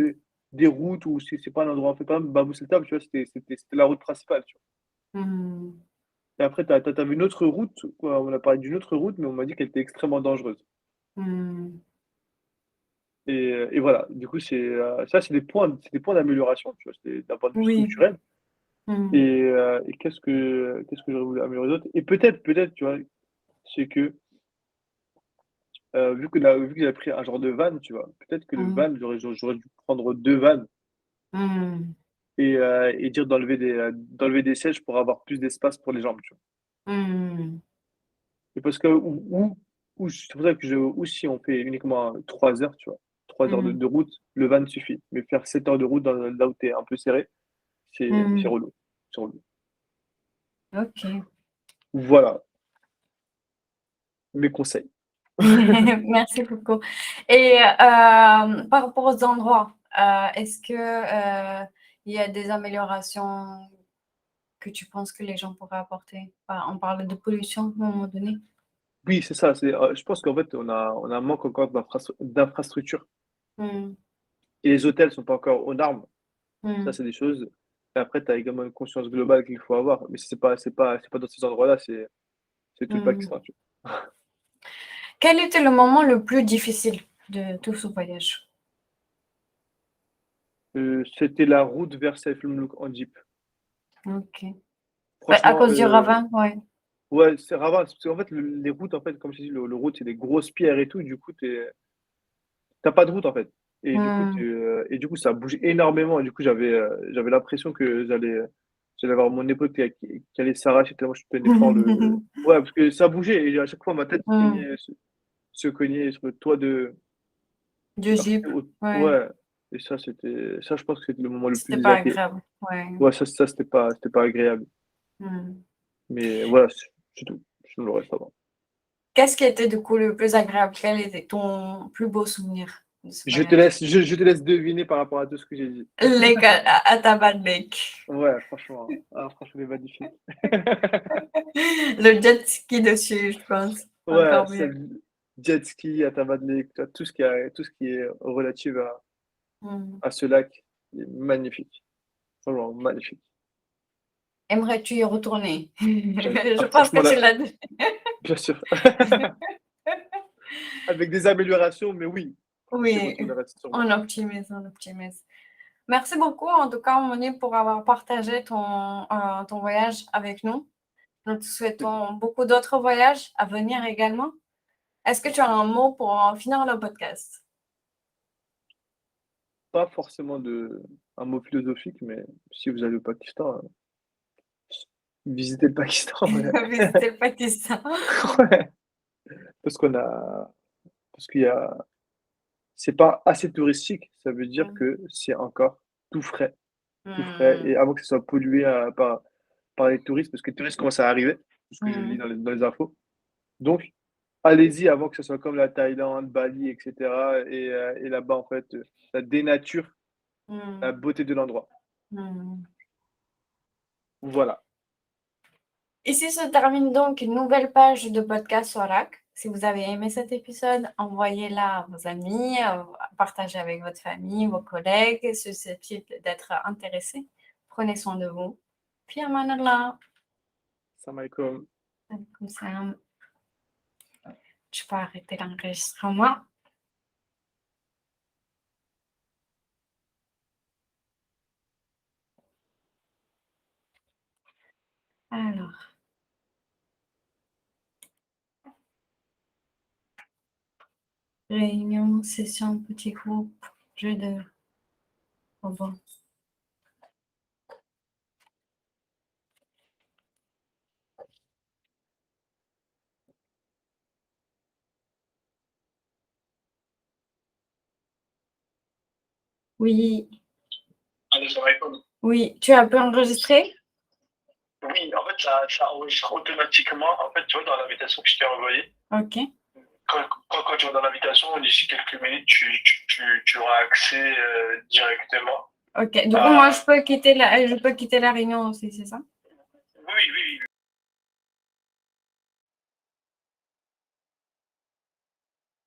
des routes où c'est pas un endroit en fait, par exemple, Babou Seltam, tu vois, c'était la route principale, tu vois? Mhm. Et après tu vu une autre route, quoi, on a parlé d'une autre route, mais on m'a dit qu'elle était extrêmement dangereuse Mhm. et voilà, du coup, ça, c'est des points d'amélioration, tu vois? C'est d'un point de vue Oui. structurel Mhm. et qu'est-ce que j'aurais voulu améliorer d'autre? Et peut-être, tu vois, c'est que, vu que j'avais pris un genre de van, tu vois? Peut-être que le Mhm. van, j'aurais dû prendre 2 vannes Mhm. et dire d'enlever des sièges pour avoir plus d'espace pour les jambes, tu vois? Mhm. Et parce que ou c'est pour ça que ou si on fait uniquement 3 heures, tu vois? 3 heures de Mhm. de route, le van suffit. Mais faire 7 heures de route là où tu es un peu serré, c'est Mhm. relou, c'est relou. Ok. Voilà, mes conseils. Merci beaucoup. Et par rapport aux endroits, est-ce que il y a des améliorations que tu penses que les gens pourraient apporter? Enfin, on parle de pollution à un moment donné. Oui, c'est ça, je pense qu'en fait, on a un manque encore d'infrastructures Mmh. et les hôtels sont pas encore aux normes. Ça, Mmh. c'est des choses et après tu as également une conscience globale qu'il faut avoir. Mais c'est pas dans ces endroits-là, c'est tout le Mmh. Pakistan, tu Quel était le moment le plus difficile de tout ce voyage? vois? C'était la route vers Saïf el-Molouk en jeep. OK. Ouais, à Franchement, cause du ravin? Ouais. ouais, c'est Rabat, parce qu'en fait, les routes, en fait, comme je t'ai dit, le route, c'est des grosses pierres et tout, du coup, t'as pas de route, en fait. Mmh. Et du coup, ça bouge énormément. Et du coup, j'avais l'impression que j'allais avoir mon épaule qui allait s'arracher tellement je tenais fort ouais, parce que ça bougeait et à chaque fois, ma tête Mmh. se cognait sur le toit Du alors que Jeep, ouais. ouais. Et ça, je pense que c'était le moment le plus C'était pas désagréable. agréable, ouais. Ouais, ça, c'était pas agréable. Mmh. Mais voilà, c'est tout. Sinon, le reste, ça va. Qu'est-ce qui était du coup le plus agréable? Quel était ton plus beau souvenir de ce Je te voyage? laisse, je te laisse deviner par rapport à tout ce que j'ai dit. Lake à Tabarnak. Ouais, franchement, franchement, il est magnifique. Le jet ski dessus, je pense. Ouais, Encore c'est mieux. le jet ski, à Tamadlik, tout ce qui est relatif à à ce lac. Il est magnifique. Vraiment magnifique. Aimerais-tu y retourner? Je pense Franchement, que tu là, l'as dit. bien sûr. Avec des améliorations, mais oui. J'y Oui, retournerai sûrement. on optimise, on optimise. Merci beaucoup, en tout cas, Moni, pour avoir partagé ton voyage avec nous. Nous te souhaitons beaucoup d'autres voyages à venir également. Est-ce que tu as un mot pour finir le podcast? Pas forcément un mot philosophique, mais si vous allez au Pakistan, visitez le Pakistan. Ouais. Visiter le Pakistan. Ouais. Parce qu'on a, parce qu'il y a, c'est pas assez touristique. Ça veut dire que c'est encore tout frais, tout frais. Et avant que ce soit pollué par les touristes, parce que les touristes commencent à arriver, c'est ce que je lis dans les infos. Donc, allez-y avant que ce soit comme la Thaïlande, Bali, etc. Et là-bas, en fait, ça dénature la beauté de l'endroit. Voilà. Ici se termine donc une nouvelle page de podcast Sorak. Si vous avez aimé cet épisode, envoyez-la à vos amis, partagez avec votre famille, vos collègues susceptibles d'être intéressés. Prenez soin de vous. Puis amanallah. Salam alaikum. Comme ça, tu peux arrêter l'enregistrement. Alors. Réunion, session, petit groupe, jeu de robots. Oui. Allô, salam alaikum. Oui, tu as pu enregistrer? Oui, en fait, ça enregistre automatiquement. En fait, tu vois, dans l'invitation que je t'ai envoyée, Ok. quand tu vas dans l'invitation, d'ici quelques minutes, tu auras accès directement. Ok. Donc, moi, je peux quitter la réunion aussi, c'est ça?